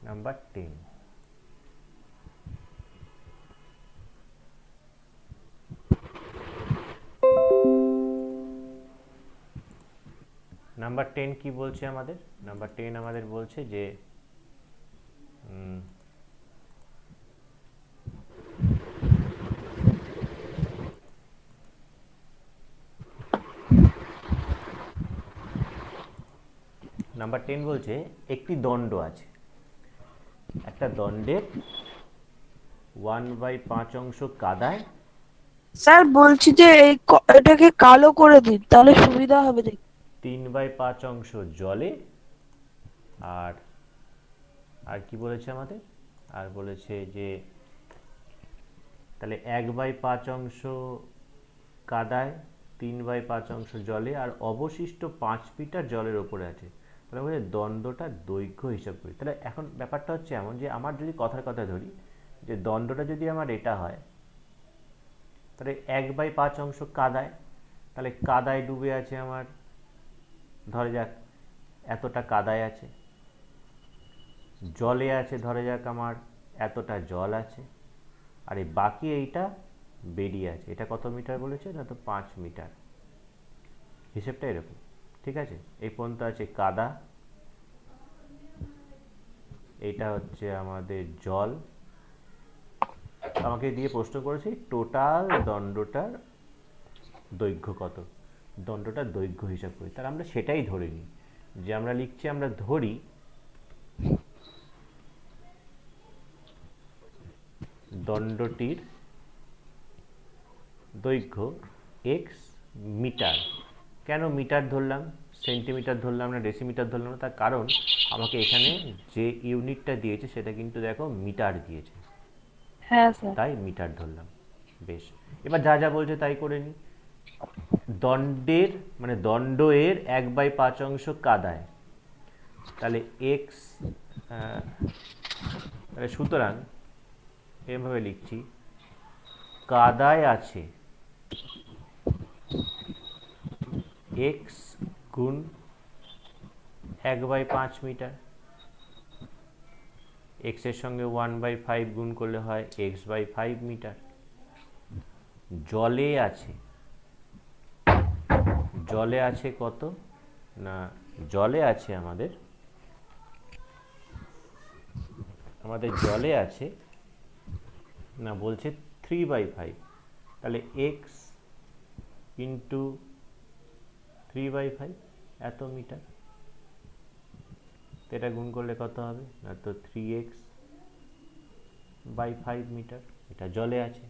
নাম্বার 10, নাম্বার 10 কি বলছে আমাদের, নাম্বার 10 আমাদের বলছে যে নাম্বার 10 বলছে একটি দণ্ড আছে, একটা দণ্ডের 1/5 অংশ কাদায়, স্যার বলছি যে এটাকে কালো করে দিন তাহলে সুবিধা হবে দেখতে। 3/5 অংশ জলে, আর আর কি বলেছে আমাদের, আর বলেছে যে তাহলে 1/5 অংশ কাদায়, 3/5 অংশ জলে, আর অবশিষ্ট 5 মিটার জলের ওপরে আছে। তাহলে আমাদের দণ্ডটা দৈর্ঘ্য হিসাব করি। তাহলে এখন ব্যাপারটা হচ্ছে এমন যে আমার যদি কথার কথা ধরি যে দণ্ডটা যদি আমার এটা হয়, তাহলে 1/5 অংশ কাদায়, তাহলে কাদায় ডুবে আছে আমার, ধরে যাক এতটা কাদায় আছে, জলে আছে ধরে যাক আমার এতটা জল আছে, আর এই বাকি এইটা বেরিয়ে আছে, এটা কত মিটার বলেছে, না তো 5 মিটার। হিসেবটা এরকম, ঠিক আছে? এই পর্যন্ত আছে কাদা, এইটা হচ্ছে আমাদের জল। আমাকে দিয়ে প্রশ্ন করেছে টোটাল দণ্ডটার দৈর্ঘ্য কত, দণ্ডটার দৈর্ঘ্য হিসাব করি, তাহলে আমরা সেটাই ধরে নিই, যে আমরা লিখছি, আমরা ধরি দণ্ডটির দৈর্ঘ্য এক্স মিটার। কেন মিটার ধরলাম, সেন্টিমিটার ধরলাম না, ডেসিমিটার ধরলাম না, তার কারণ আমাকে এখানে যে ইউনিটটা দিয়েছে সেটা কিন্তু দেখো মিটার দিয়েছে, হ্যাঁ স্যার। তাই মিটার ধরলাম। বেশ, এবার যা যা বলছে তাই করে নিই। দণ্ডের মানে দণ্ড এর 1/5 অংশ কাদায়, তাহলে এক্স, তাহলে সুতরাং এভাবে লিখছি, কাদায় আছে এক্স গুণ 1/5 মিটার, এক্স এর সঙ্গে 1/5 গুণ করলে হয় x/5 মিটার। জলে আছে, জলে আছে কত, না জলে আছে আমাদের, আমাদের জলে আছে, না বলছে 3/5, তাহলে এক্স ইন্টু 3/5 এত মিটার, এটা গুণ করলে কত হবে, না তো 3x বাই 5 মিটার, এটা জলে আছে।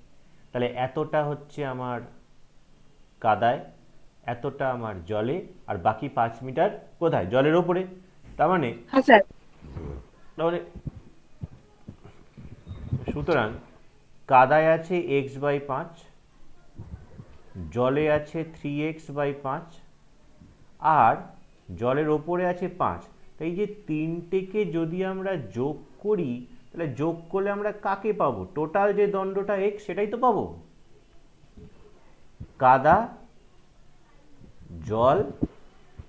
তাহলে এতটা হচ্ছে আমার কাদায়, এতটা আমার জলে, আর বাকি 5 মিটার কোথায়? জলের ওপরে। তার মানে হ্যাঁ স্যার। তার মানে সুতরাং কাদায় আছে এক্স বাই 5, জলে আছে 3x/5, আর জলের ওপরে আছে 5। তাই এই যে তিনটেকে যদি আমরা যোগ করি, তাহলে যোগ করলে আমরা কাকে পাবো? টোটাল যে দণ্ডটা এক্স সেটাই তো পাবো। কাদা, জল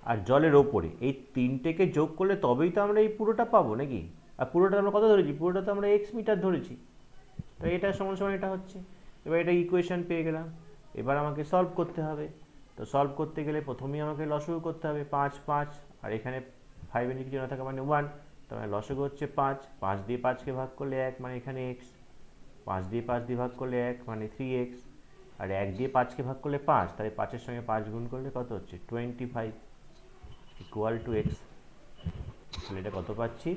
আর জলের ওপরে এই তিনটেকে যোগ করলে তবেই তো আমরা এই পুরোটা পাবো নাকি? আর পুরোটা আমরা কত ধরেছি? পুরোটা তো আমরা এক্স মিটার ধরেছি। তাই এটা সমান সমান এটা হচ্ছে। এবার এটা ইকুয়েশন পেয়ে গেলাম। এবার আমাকে সলভ করতে হবে। তো সলভ করতে গেলে প্রথমেই আমাকে লসাগু করতে হবে। 5 5, আর এখানে 5 এর কিছু না থাকা মানে 1। তার মানে লসাগু হচ্ছে 5। 5 দিয়ে 5কে ভাগ করলে 1, মানে এখানে এক্স। 5 দিয়ে 5 দিয়ে ভাগ করলে 1, মানে 3x। আর 1 দিয়ে 5কে ভাগ করলে 5, তাহলে 5-এর সঙ্গে 5 গুণ করলে কত হচ্ছে? 25 ইকুয়াল টু এক্স। তাহলে এটা কত পাচ্ছি?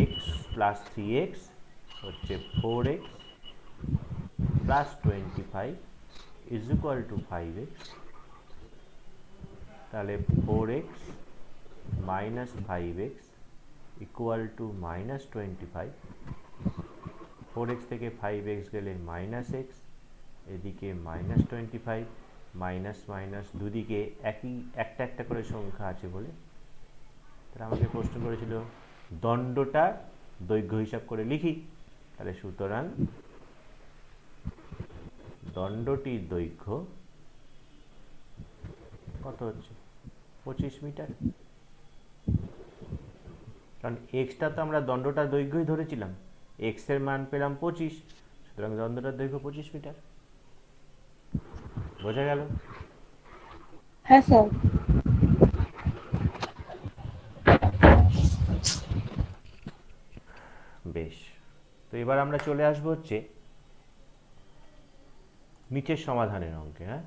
এক্স প্লাস 3x হচ্ছে 4x plus 25 is equal two 5x। তাহলে 4x minus 5x equal to minus 25। 4x থেকে 5x গেলে মাইনাস এক্স, এদিকে মাইনাস 25, মাইনাস মাইনাস দুদিকে একই একটা একটা করে সংখ্যা আছে বলে। তাহলে আমাকে প্রশ্ন করেছিল দণ্ডটা দৈর্ঘ্য হিসাব করে লিখি। তাহলে সুতরাং দণ্ডটির দৈর্ঘ্য কত হচ্ছে? 25 মিটার। কারণ এক্সটা তো আমরা দণ্ডটার দৈর্ঘ্যই ধরেছিলাম, এক্স এর মান পেলাম 25, সুতরাং দণ্ডটার দৈর্ঘ্য 25 মিটার। বোঝা গেল? হ্যাঁ স্যার। বেশ, তো এবার আমরা চলে আসবো হচ্ছে নিচের সমাধানের অঙ্কে। হ্যাঁ,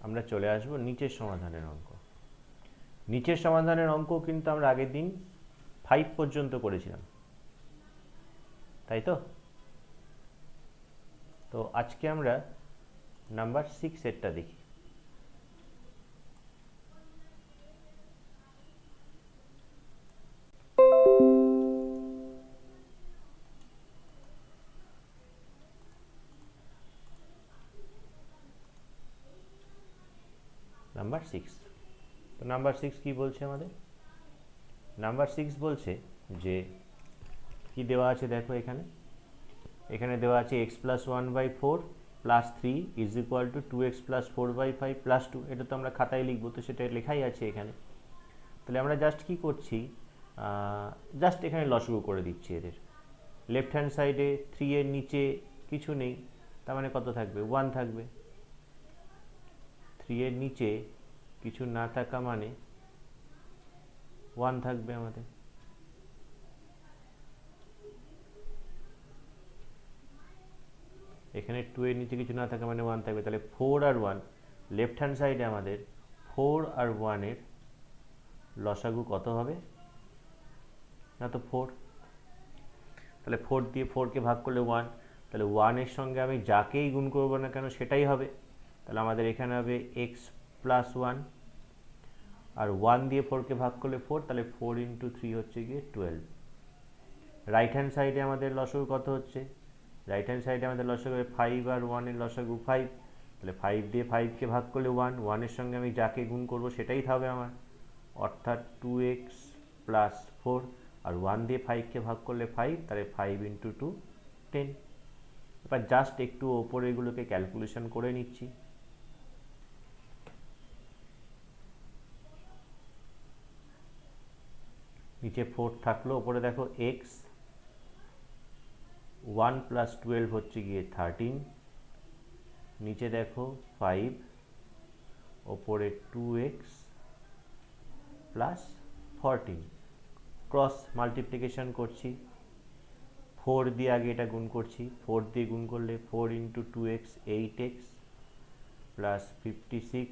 আমরা চলে আসবো নিচের সমাধানের অঙ্ক। নিচের সমাধানের অঙ্ক কিন্তু আমরা আগের দিন 5 পর্যন্ত করেছিলাম, তাই তো? তো আজকে আমরা নাম্বার 6 এরটা দেখি। নাম্বার 6। তো নাম্বার 6 কি বলছে আমাদের? নাম্বার 6 বলছে যে কি দেওয়া আছে দেখো, এখানে দেওয়া আছে x plus 1/4 plus 3 is equal two 2x plus 4/5 plus 2। এটা তো আমরা খাতায় লিখবো, তো সেটা লেখাই আছে এখানে। তাহলে আমরা জাস্ট কি করছি, জাস্ট এখানে লসাগু করে দিচ্ছি এদের। লেফট হ্যান্ড সাইডে 3 এর নিচে কিছু নেই, তার মানে কত থাকবে? 1 থাকবে। 3 এর নিচে কিছু না থাকা মানে 1 থাকবে আমাদের। এখানে 2 এর নিচে কিছু না থাকা মানে 1 থাকবে। তাহলে 4 আর 1, লেফট হ্যান্ড সাইডে আমাদের 4 আর 1 এর লসাগু কত হবে? না তো 4। তাহলে 4 দিয়ে 4কে ভাগ করলে 1, তাহলে 1 এর সঙ্গে আমি যাকেই গুণ করবো না কেন সেটাই হবে। তাহলে আমাদের এখানে হবে x প্লাস 1, আর 1 দিয়ে 4কে ভাগ করলে 4, তাহলে 4 ইন্টু 3 হচ্ছে গিয়ে 12। রাইট হ্যান্ড সাইডে আমাদের লসাগু কত হচ্ছে? রাইট হ্যান্ড সাইডে আমাদের লসাগু 5 আর 1 এর লসাগু 5, তাহলে 5 দিয়ে 5কে ভাগ করলে 1, 1 এর সঙ্গে আমি যাকে গুণ করব সেটাই হবে আমার, অর্থাৎ 2x প্লাস 4, আর 1 দিয়ে 5কে ভাগ করলে 5, তাহলে 5 ইন্টু 2 10। এবার জাস্ট একটু ওপরে এগুলোকে ক্যালকুলেশন করে নিচ্ছি। নিচে 4 থাকলো, ওপরে দেখো x, 1 প্লাস 12 হচ্ছে গিয়ে 13, নিচে দেখো 5, ওপরে 2x প্লাস 14। ক্রস মাল্টিপ্লিকেশন করছি, 4 দিয়ে আগে এটা গুণ করছি। 4 দিয়ে গুণ করলে 4 ইন্টু 2x 8x প্লাস 56,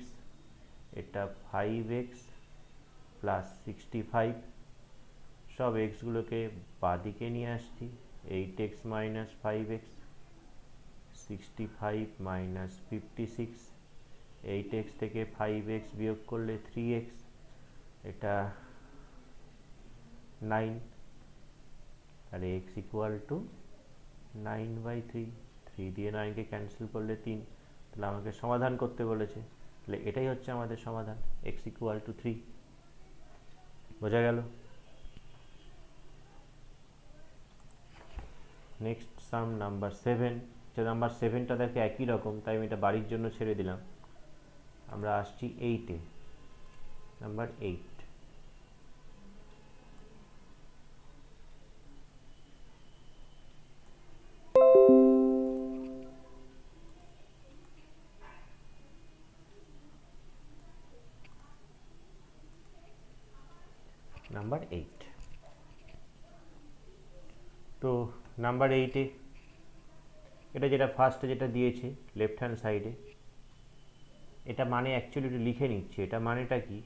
এটা 5x প্লাস 65 সব এক্সগুলোকে বাদিকে নিয়ে আসছি, 8x minus 5x, 65 minus 56, 8x থেকে 5x বিয়োগ করলে 3x, এটা 9, তাহলে x ইকুয়াল টু 9/3, 3 দিয়ে 9কে ক্যান্সেল করলে 3, তাহলে আমাকে সমাধান করতে বলেছে, তাহলে এটাই হচ্ছে আমাদের সমাধান, x ইকুয়াল টু 3। বোঝা গেল? নেক্সট সাম নাম্বার 7, যে নাম্বার 7টা দেখে একই রকম, তাই আমি এটা বাড়ির জন্য ছেড়ে দিলাম। আমরা আসছি 8-এ, নাম্বার 8। নাম্বার 8, তো নাম্বার 8-এ এটা যেটা ফার্স্টে যেটা দিয়েছে লেফট হ্যান্ড সাইডে, এটা মানে অ্যাকচুয়ালি একটু লিখে নিচ্ছি, এটা মানেটা কি,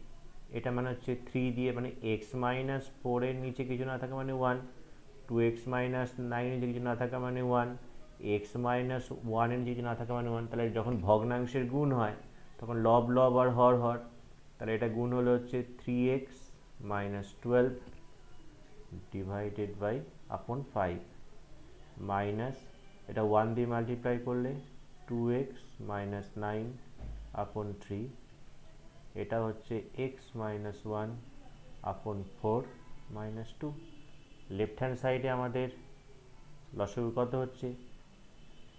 এটা মানে হচ্ছে 3 দিয়ে মানে x মাইনাস 4-এর নিচে কিছু না থাকা মানে 1, 2x মাইনাস 9-এর নিচে কিছু না থাকা মানে 1, x মাইনাস 1-এর নিচে কিছু না থাকা মানে 1। তাহলে যখন ভগ্নাংশের গুণ হয় তখন লব লব আর হর হর, তাহলে এটা গুণ হলো হচ্ছে 3x মাইনাস 12 ডিভাইডেড বাই আপন 5 মাইনাস এটা 1 দিয়ে মাল্টিপ্লাই করলে 2x মাইনাস 9 আপন 3, এটা হচ্ছে x মাইনাস 1 আপন 4 মাইনাস 2। লেফট হ্যান্ড সাইডে আমাদের লসাগু কত হচ্ছে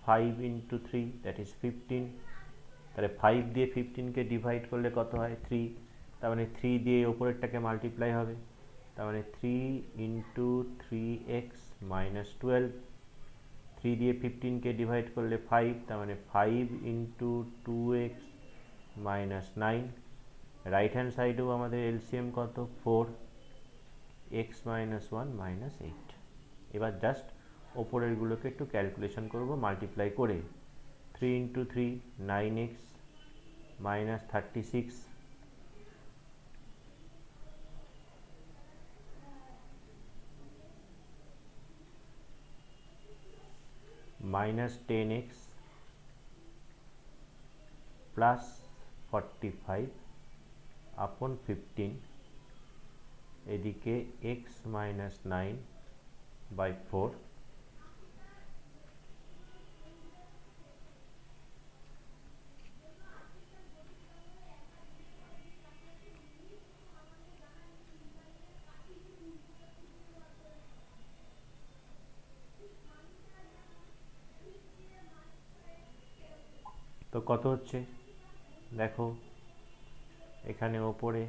5 ইন্টু 3, দ্যাট ইজ 15, তাহলে 5 দিয়ে 15কে ডিভাইড করলে কত হয় 3, তার মানে 3 দিয়ে ওপরেরটাকে মাল্টিপ্লাই হবে, তার মানে 3 ইন্টু 3x মাইনাস 12, 3 দিয়ে 15কে ডিভাইড করলে 5, তার মানে 5 into 2x minus 9। Right hand সাইডেও আমাদের এলসিএম কত 4, x মাইনাস 1 মাইনাস 8। এবার জাস্ট ওপরেরগুলোকে একটু ক্যালকুলেশন করব মাল্টিপ্লাই করে, 3 into 3 9x minus 36, minus 10x plus 45 আপন 15, এদিকে x মাইনাস 9/4, তো কত হচ্ছে দেখো, এখানে ওপরে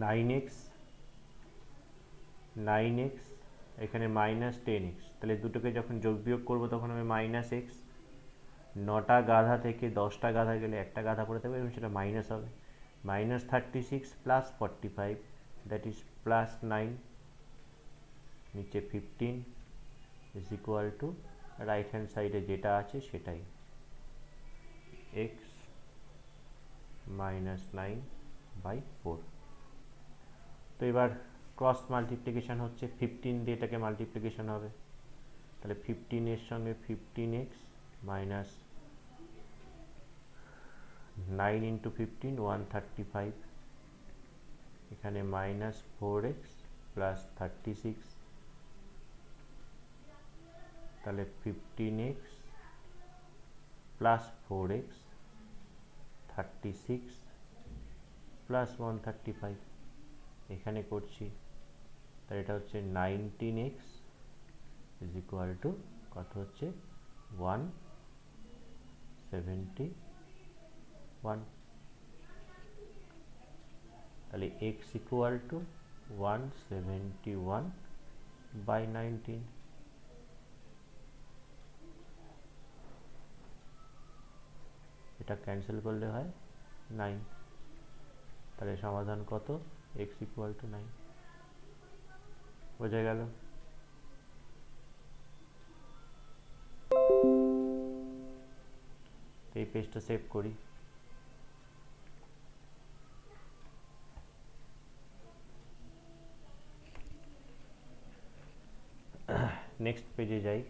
9x, এখানে মাইনাস 10x, তাহলে দুটোকে যখন যোগ বিয়োগ করবো তখন হবে মাইনাস x, 9টা গাধা থেকে 10টা গাধা গেলে একটা গাধা পড়ে থাকবে এবং সেটা মাইনাস হবে, minus 36 plus 45 that is plus 9, নিচে 15 is equal two right hand সাইডে যেটা আছে সেটাই, x মাইনাস 9/4। তো এবার ক্রস মাল্টিপ্লিকেশান হচ্ছে, 15 দিয়ে এটাকে মাল্টিপ্লিকেশান হবে, তাহলে 15-এর সঙ্গে 15x মাইনাস 9 ইন্টু 15 135, এখানে মাইনাস 4x প্লাস 36, তাহলে 15x প্লাস 4x 36 প্লাস 135, এখানে করছি, তাহলে এটা হচ্ছে 19x ইজ ইকুয়াল টু কত হচ্ছে 171, তাহলে x ইকুয়াল টু 171/19। এটা ক্যান্সেল করলে হয় 9, তাহলে সমাধান কত x ইকুয়াল টু 9। বোঝা গেল? এই পেজটা সেভ করি। নেক্সট পেজে যাই,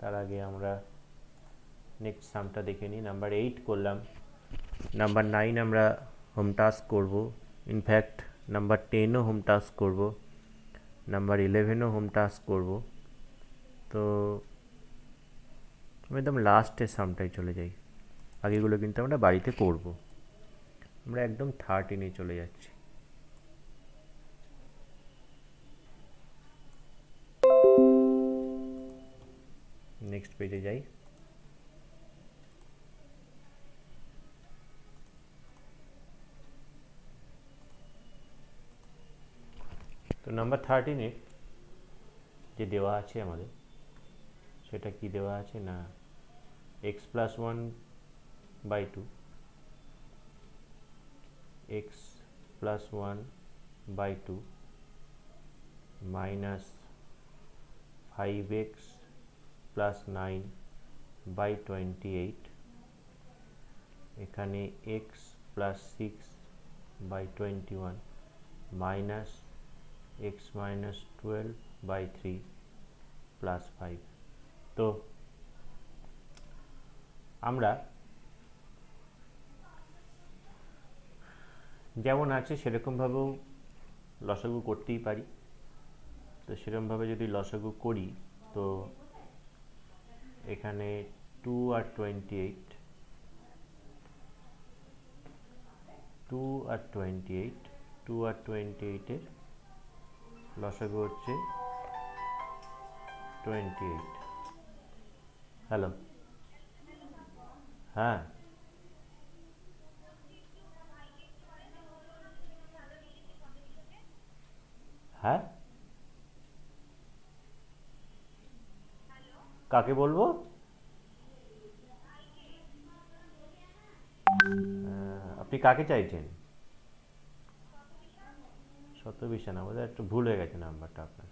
তার আগে আমরা নেক্সট সামটা দেখে নিই। নাম্বার 8 করলাম, নাম্বার 9 আমরা হোম টাস্ক করব, ইনফ্যাক্ট নাম্বার 10ও হোম টাস্ক করব, নাম্বার 11ও হোম টাস্ক করব। তো আমি একদম লাস্টের সামটায় চলে যাই, আগেগুলো কিন্তু আমরা বাড়িতে করব। আমরা একদম 13-এ চলে যাচ্ছি। নেক্সট পেজে যাই। তো নাম্বার 13-এ যে দেওয়া আছে আমাদের, সেটা কি দেওয়া আছে না, x plus 1/2, x plus 1/2 minus 5x plus 9/28, এখানে x plus 6/21 minus x minus 12/3 plus 5। তো আমরা যেমন আছে সেরকমভাবেও লসাগু করতেই পারি। তো সেরকমভাবে যদি লসাগু করি, তো এখানে 2 আর 28, 2 আর 28, 2 আর 28-এর লসাগু হচ্ছে 28। হ্যালো, হ্যাঁ হ্যাঁ, কাকে বলবো? আপনি কাকে চাইছেন? শতবিশা না, বোধহয় একটু ভুল হয়ে গেছে নাম্বারটা আপনার।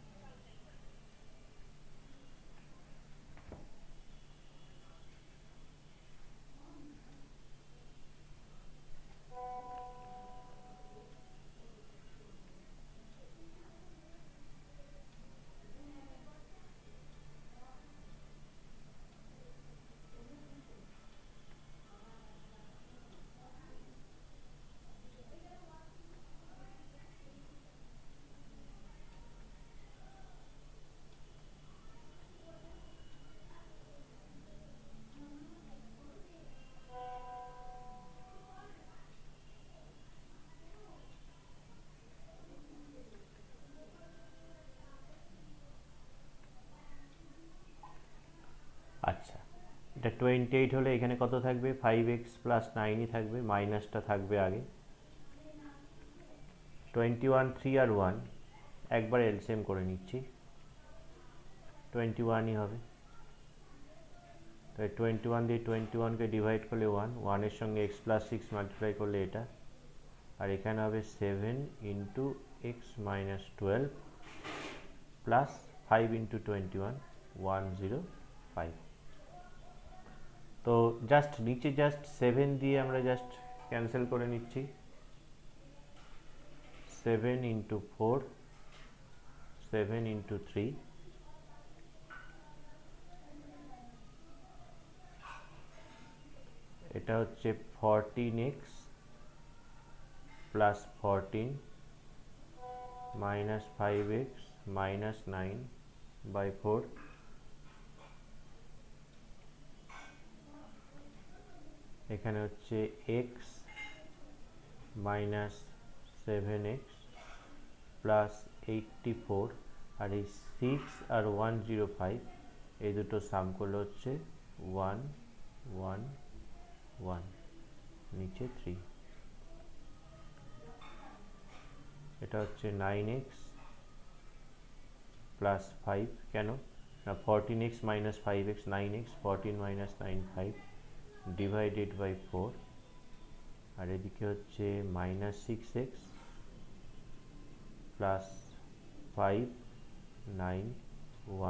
আচ্ছা, এটা 28 হলে এখানে কত থাকবে? 5x প্লাস 9ই থাকবে, মাইনাসটা থাকবে আগে। 21, 3 আর 1 একবার এলসিএম করে নিচ্ছি, 21ই হবে। তাই 21 দিয়ে 21কে ডিভাইড করলে 1, 1-এর সঙ্গে x প্লাস 6 মাল্টিপ্লাই করলে এটা, আর এখানে হবে 7 into x minus 12 plus 5 into 21, 105। তো জাস্ট নিচে জাস্ট 7 দিয়ে আমরা জাস্ট ক্যান্সেল করে নিচ্ছি, 7 ইন্টু 4, 7 ইন্টু 3, এটা হচ্ছে 14x plus 14 minus 5x minus 9/4, এখানে হচ্ছে x মাইনাস 7x প্লাস 84, আর এই 6 আর 105 এই দুটো সাম করলে হচ্ছে 111, নিচে 3। এটা হচ্ছে 9x প্লাস 5, কেন না 14x minus 5x, 9x, 14 minus 9, 5 divided by 4, আর এদিকে হচ্ছে minus 6x plus 5, 9,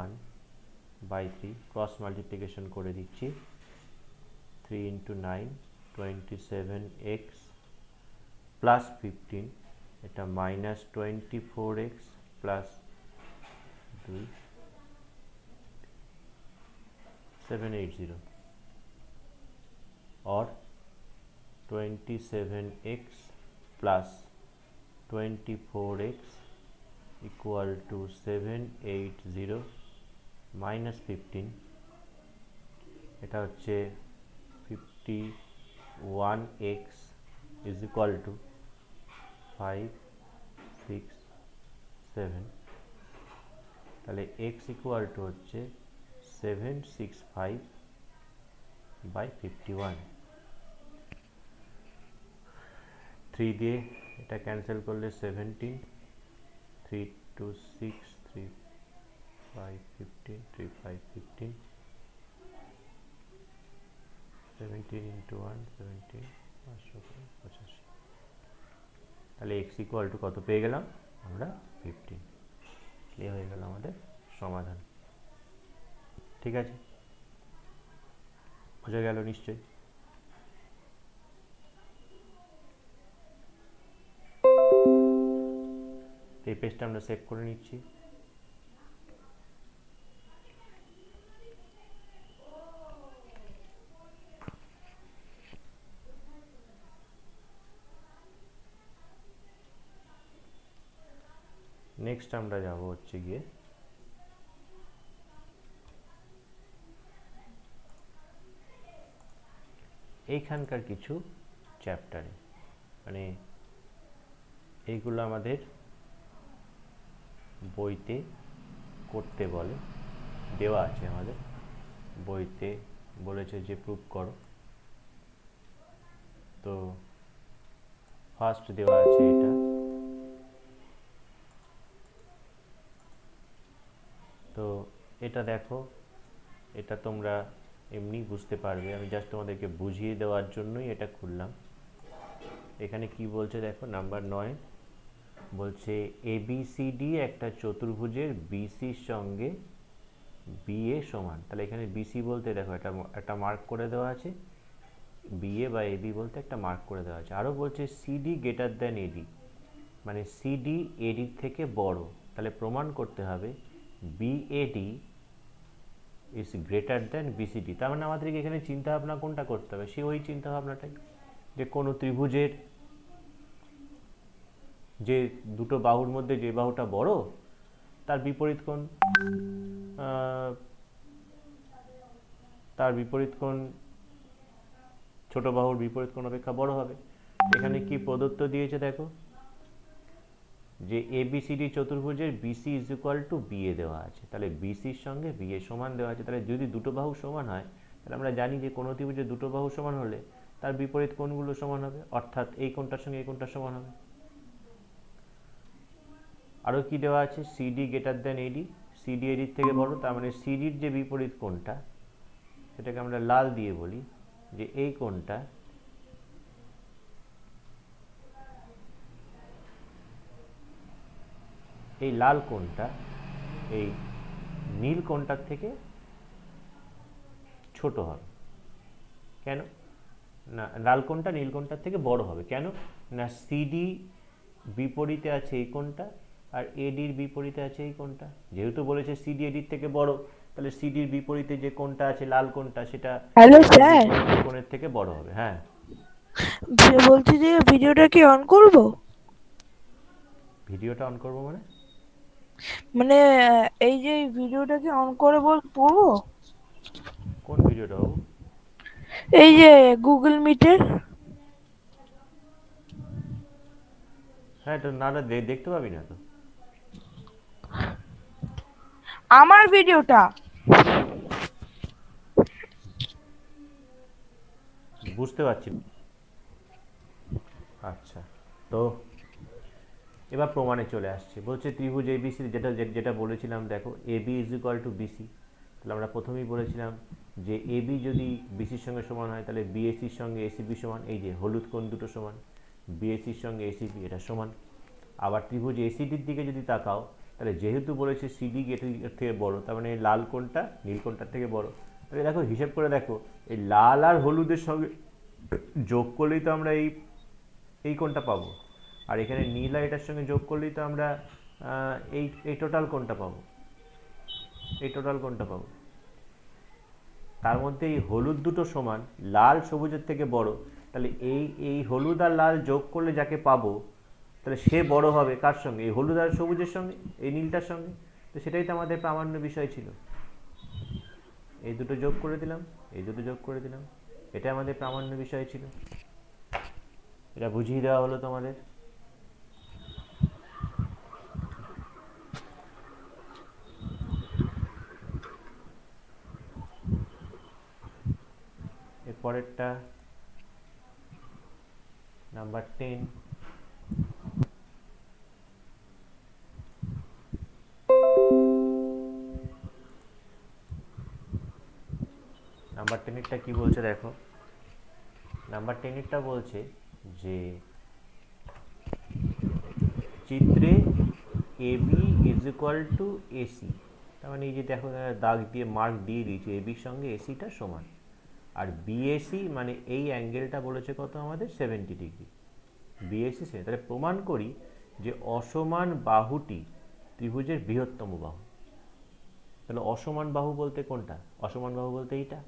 1/3, cross multiplication করে দিচ্ছি, 3 ইন্টু 9, 27x প্লাস 15, এটা minus 24x plus 2, 780 or 27x plus 24x equal to 780 minus 15, এটা হচ্ছে 51x is equal to 5 6 7, তাহলে x equal to হচ্ছে 765 by 51। 3 দিয়ে এটা ক্যান্সেল করলে 17, 3 2 6 3 5 15 3 5 15, 17 into 1 17 585, তাহলে x equal to কত পেয়ে গেলাম আমরা 15। এই হয়ে গেল আমাদের সমাধান। ঠিক আছে, বোঝা গেল নিশ্চয়ই। এই পেজটা আমরা সেভ করে নিচ্ছি। নেক্সট আমরা যাব হচ্ছে গিয়ে এইখানকার কিছু চ্যাপ্টারে, মানে এইগুলো আমাদের বইতে করতে বলে, দেওয়া আছে আমাদের বইতে, বলেছে যে প্রুভ করো। তো ফার্স্ট দেওয়া আছে এটা, তো এটা দেখো, এটা তোমরা এমনি বুঝতে পারবে, আমি জাস্ট তোমাদেরকে বুঝিয়ে দেওয়ার জন্যই এটা খুললাম। এখানে কি বলছে দেখো, নাম্বার 9 বলছে এবিসিডি একটা চতুর্ভুজের বিসির সঙ্গে বিএ সমান। তাহলে এখানে বিসি বলতে দেখো এটা একটা মার্ক করে দেওয়া আছে, বিএ বা এবি বলতে একটা মার্ক করে দেওয়া আছে। আরও বলছে সিডি গ্রেটার দ্যান এডি, মানে সিডি এডির থেকে বড়। তাহলে প্রমাণ করতে হবে BAD is greater than BCD. তার মানে আমাদেরকে এখানে চিন্তাভাবনা কোনটা করতে হবে, সে ওই চিন্তাভাবনাটাই যে কোনো ত্রিভুজের যে দুটো বাহুর মধ্যে যে বাহুটা বড় তার বিপরীত কোণ, ছোট বাহুর বিপরীত কোণ অপেক্ষা বড় হবে। এখানে কি প্রদত্ত দিয়েছে দেখো, যে এবিসিডি চতুর্ভুজের BC is equal to BA দেওয়া আছে। তাহলে বিসির সঙ্গে বিএ সমান দেওয়া আছে। তাহলে যদি দুটো বাহু সমান হয়, তাহলে আমরা জানি যে কোনো ত্রিভুজের দুটো বাহু সমান হলে তার বিপরীত কোণগুলো সমান হবে, অর্থাৎ এই কোণটার সঙ্গে এই কোণটা সমান হবে। আরও কি দেওয়া আছে, সিডি গ্রেটার দ্যান এডি, সিডি এডির থেকে বড়। তার মানে সিডির যে বিপরীত কোণটা, সেটাকে আমরা লাল দিয়ে বলি যে এই কোণটা এই লাল কোণটা এই নীল কোণটার থেকে ছোট হবে। কেন না, লাল কোণটা নীল কোণটার থেকে বড় হবে, কেন না সিডি বিপরীতে আছে এই কোণটা আর এডির বিপরীতে আছে এই কোণটা। যেহেতু বলেছে সিডি এডির থেকে বড়, তাহলে সিডির বিপরীতে যে কোণটা আছে লাল কোণটা, সেটা হ্যালো স্যার, কোণের থেকে বড় হবে। হ্যাঁ বলছি যে ভিডিওটা কি অন করব? ভিডিওটা অন করবো মানে? মানে এই যে ভিডিওটা কি অন করে পড়বো? কোন ভিডিওটা বাবু? এই যে গুগল মিটের। হ্যাঁ, তো না দেখতে পাবি না তো। আমার ভিডিওটা বুঝতে পারছি। আচ্ছা, তো এবার প্রমাণে চলে আসছে। বলছে ত্রিভুজ এবিসি, যেটা বলেছিলাম দেখো, AB is equal to BC. তাহলে আমরা প্রথমেই বলেছিলাম যে এবি যদি বিসির সঙ্গে সমান হয়, তাহলে বিএসির সঙ্গে এসিবি সমান। এই যে হলুদ কোণ দুটো সমান, বিএসির সঙ্গে এসিবি এটা সমান। আবার ত্রিভুজ এসিডির দিকে যদি তাকাও, তাহলে যেহেতু বলেছে সিডি এর থেকে বড়, তার মানে লাল কোণটা নীল কোণটার থেকে বড়। তাহলে দেখো হিসেব করে দেখো, এই লাল আর হলুদের সঙ্গে যোগ করলেই তো আমরা এই কোণটা পাবো, আর এখানে নীল আর এটার সঙ্গে যোগ করলেই তো আমরা এই টোটাল কোণটা পাবো, এই টোটাল কোণটা পাবো। তার মধ্যে এই হলুদ দুটো সমান, লাল সবুজের থেকে বড়, তাহলে এই হলুদ আর লাল যোগ করলে যাকে পাবো তাহলে সে বড় হবে কার সঙ্গে? এই হলুদ আর সবুজের সঙ্গে, এই নীলটার সঙ্গে। তো সেটাই তো আমাদের প্রামাণ্য বিষয় ছিল। এই দুটো যোগ করে দিলাম, এই দুটো যোগ করে দিলাম, এটা আমাদের প্রামাণ্য বিষয় ছিল। এটা বুঝিয়ে দেওয়া হলো তোমাদের। এর পরেরটা নাম্বার 10। নাম্বার 10 কি বলছে দেখো। নাম্বার 10 বলছে যে চিত্রে AB is equal to AC, তার মানে এই যে দেখো দাগ দিয়ে মার্ক দিয়ে দিয়েছে, এবির সঙ্গে এসিটা সমান। আর বিএসি মানে এই অ্যাঙ্গেলটা বলেছে কত আমাদের? 70 ডিগ্রি। বিএসি তাহলে প্রমাণ করি যে অসমান বাহুটি ত্রিভুজের বৃহত্তম বাহু। তাহলে অসমান বাহু বলতে কোনটা? অসমান বাহু বলতে এইটা,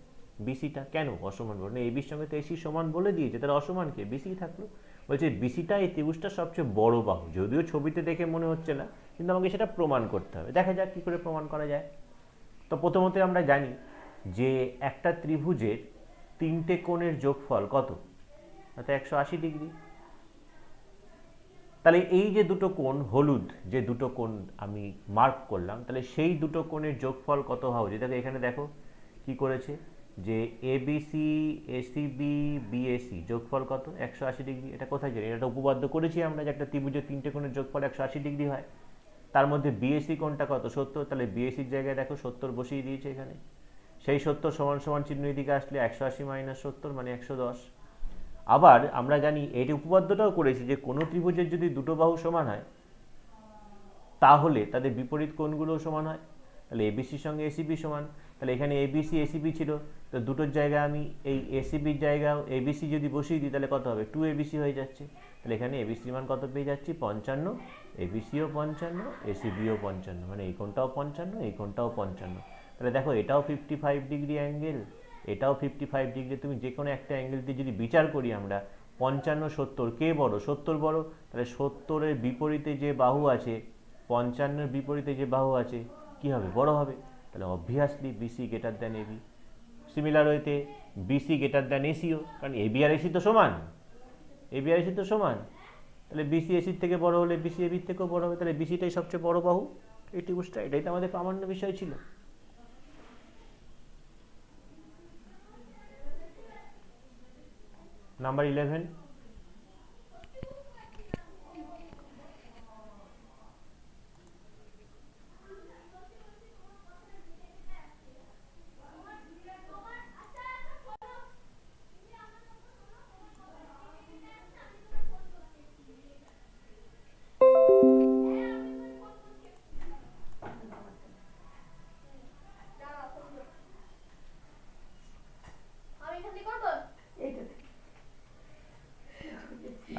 বিসিটা। কেন অসমান বাহু? না এবির সঙ্গে তো এসি সমান বলে দিয়েছে, তাহলে অসমান কে? বিসি থাকলো। বলছে বিসিটা এই ত্রিভুজটা সবচেয়ে বড় বাহু, যদিও ছবিতে দেখে মনে হচ্ছে না, কিন্তু আমাকে সেটা প্রমাণ করতে হবে। দেখা যাক কী করে প্রমাণ করা যায়। তো প্রথমত আমরা জানি যে একটা ত্রিভুজের 3টে কোণের যোগফল কত? অর্থাৎ 180 ডিগ্রি। তাহলে এই যে দুটো কোণ হলুদ, যে দুটো কোণ আমি মার্ক করলাম, তাহলে সেই দুটো কোণের যোগফল কত হওয়া উচিত? দেখো এখানে দেখো কি করেছে, যে এবিসি এসিবি বিএসি যোগফল কত? 180 ডিগ্রি। এটা কোথায় জানি? এটা উপপাদ্য করেছি আমরা যে একটা ত্রিভুজের 3টে কোণের যোগফল 180 ডিগ্রি হয়। তার মধ্যে বিএসি কোণটা কত? 70। তাহলে বিএসির জায়গায় দেখো 70 বসিয়ে দিয়েছে এখানে। সেই 70 সমান সমান চিহ্ন এদিকে আসলে 180 মাইনাস 70 মানে 110। আবার আমরা জানি এর উপপাদ্যটাও করেছি যে কোনো ত্রিভুজের যদি দুটো বাহু সমান হয় তাহলে তাদের বিপরীত কোণগুলোও সমান হয়। তাহলে এবিসির সঙ্গে এসিবি সমান। তাহলে এখানে এবিসি এসিবি ছিল, তো দুটোর জায়গায় আমি এই এসিবির জায়গায় এবিসি যদি বসিয়ে দিই তাহলে কত হবে? 2 এবিসি হয়ে যাচ্ছে। তাহলে এখানে এবিসির মান কত পেয়ে যাচ্ছি? 55। এবিসিও 55, এসিবিও 55, মানে এই কোণটাও 55, এই কোণটাও 55। তাহলে দেখো এটাও 55 ডিগ্রি অ্যাঙ্গেল, এটাও 55 ডিগ্রি। তুমি যে কোনো একটা অ্যাঙ্গেল দিয়ে যদি বিচার করি আমরা, 55 70 কে বড়? 70 বড়। তাহলে 70-এর বিপরীতে যে বাহু আছে, 55-এর বিপরীতে যে বাহু আছে কি হবে? বড় হবে। তাহলে obviously BC greater than AB. Similar ওয়েতে বিসি গ্রেটার দ্যান এসিও, কারণ এবি আর এসি তো সমান, এবি আর এসি তো সমান। তাহলে বিসি এসির থেকে বড় হলে বিসি এবির থেকেও বড় হবে। তাহলে বিসিটাই সবচেয়ে বড় বাহু এই ত্রিভুজটা। এটাই তো আমাদের প্রামাণ্য বিষয় ছিল। নাম্বার 11।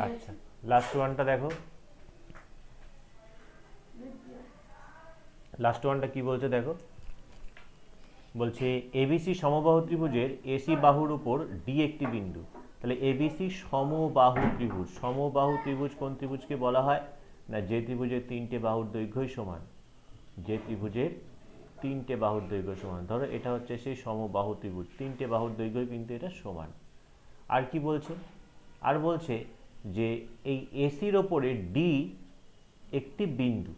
আচ্ছা লাস্ট ওয়ানটা দেখো। লাস্ট ওয়ানটা কি বলছে দেখো। বলছে এবিসি সমবাহু ত্রিভুজের এসি বাহুর উপর ডি একটি বিন্দু। তাহলে এবিসি সমবাহু ত্রিভুজ। সমবাহু ত্রিভুজ কোন ত্রিভুজকে বলা হয়? না যে ত্রিভুজের 3টে বাহুর দৈর্ঘ্যই সমান। যে ত্রিভুজের 3টে বাহুর দৈর্ঘ্য সমান। ধরো এটা হচ্ছে সেই সমবাহু ত্রিভুজ, 3টে বাহুর দৈর্ঘ্যই কিন্তু এটা সমান। আর কি বলছে? আর বলছে যে এই এসির ওপরে ডি একটি বিন্দু।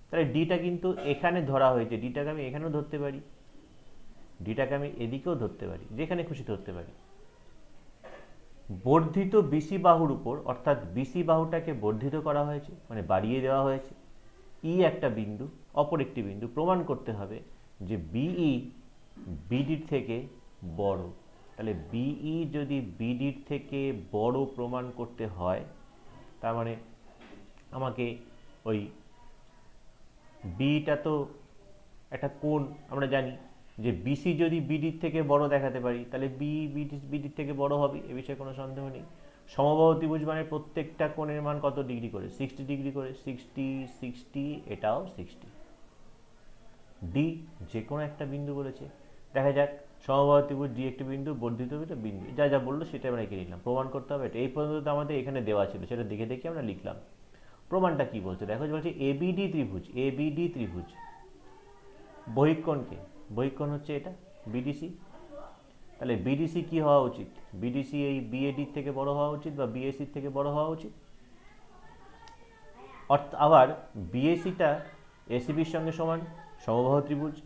তাহলে ডিটা কিন্তু এখানে ধরা হয়েছে, ডিটাকে আমি এখানেও ধরতে পারি, ডিটাকে আমি এদিকেও ধরতে পারি, যেখানে খুশি ধরতে পারি। বর্ধিত বিসি বাহুর উপর, অর্থাৎ বিসি বাহুটাকে বর্ধিত করা হয়েছে, মানে বাড়িয়ে দেওয়া হয়েছে। ই একটা বিন্দু, অপর একটি বিন্দু। প্রমাণ করতে হবে যে বিই বিডির থেকে বড়। তাহলে বিই যদি বিডির থেকে বড় প্রমাণ করতে হয়, তার মানে আমাকে ওই বিটা তো একটা কোণ, আমরা জানি যে বিসি যদি বিডির থেকে বড় দেখাতে পারি তাহলে বিডির থেকে বড় হবে, এ বিষয়ে কোনো সন্দেহ নেই। সমবাহু ত্রিভুজ মানে প্রত্যেকটা কোণের মান কত ডিগ্রি করে? 60 ডিগ্রি করে। 60 60, এটাও 60। ডি যে কোনো একটা বিন্দু বলেছে, দেখা যাক। সমবাহু ত্রিভুজ ডি একটি বিন্দু, বর্ধিত বিন্দু বিন্দু, যা যা বললো সেটা আমরা এঁকে নিলাম। প্রমাণ করতে হবে এটা, এই পর্যন্ত তো আমাদের এখানে দেওয়া ছিল, সেটা দেখে দেখে আমরা লিখলাম। প্রমাণটা কি বলছে দেখো, বলছে এবিডি ত্রিভুজ, এবিডি ত্রিভুজ বহিঃকোণকে, বহিঃকোণ হচ্ছে এটা বিডিসি, তাহলে বিডিসি কি হওয়া উচিত? বিডিসি এই বিএডির থেকে বড় হওয়া উচিত বা বিএসির থেকে বড় হওয়া উচিত। আবার বিএসিটা এসিবির সঙ্গে সমান, সমবাহু ত্রিভুজ,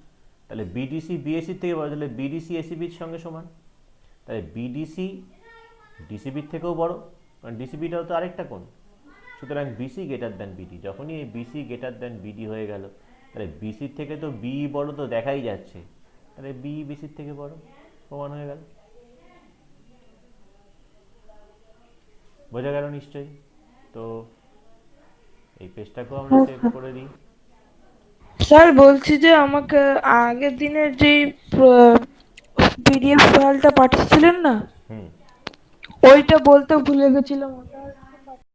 তাহলে বিডিসি বিএসির থেকে বড়, তাহলে বিডিসি এসিবির সঙ্গে সমান, তাহলে বিডিসি ডিসিবির থেকেও বড়, কারণ ডিসিবিটাও তো আরেকটা কোণ। সুতরাং বিসি গ্রেটার দ্যান বিডি, যখনই এই বিসি গ্রেটার দ্যান বিডি হয়ে গেল, তাহলে বিসির থেকে তো বি বড় তো দেখাই যাচ্ছে, তাহলে বি বিসির থেকে বড়, প্রমাণ হয়ে গেল। বোঝা গেল নিশ্চয়ই? তো এই পেজটাকেও আমরা হ্যাঁ সেভ স্যার। করে দিই। স্যার বলছি যে আমাকে আগের দিনের যে পিডিএফ ফাইলটা পাঠিয়েছিলেন না, হুম। ওইটা বলতে ভুলে গেছিলাম।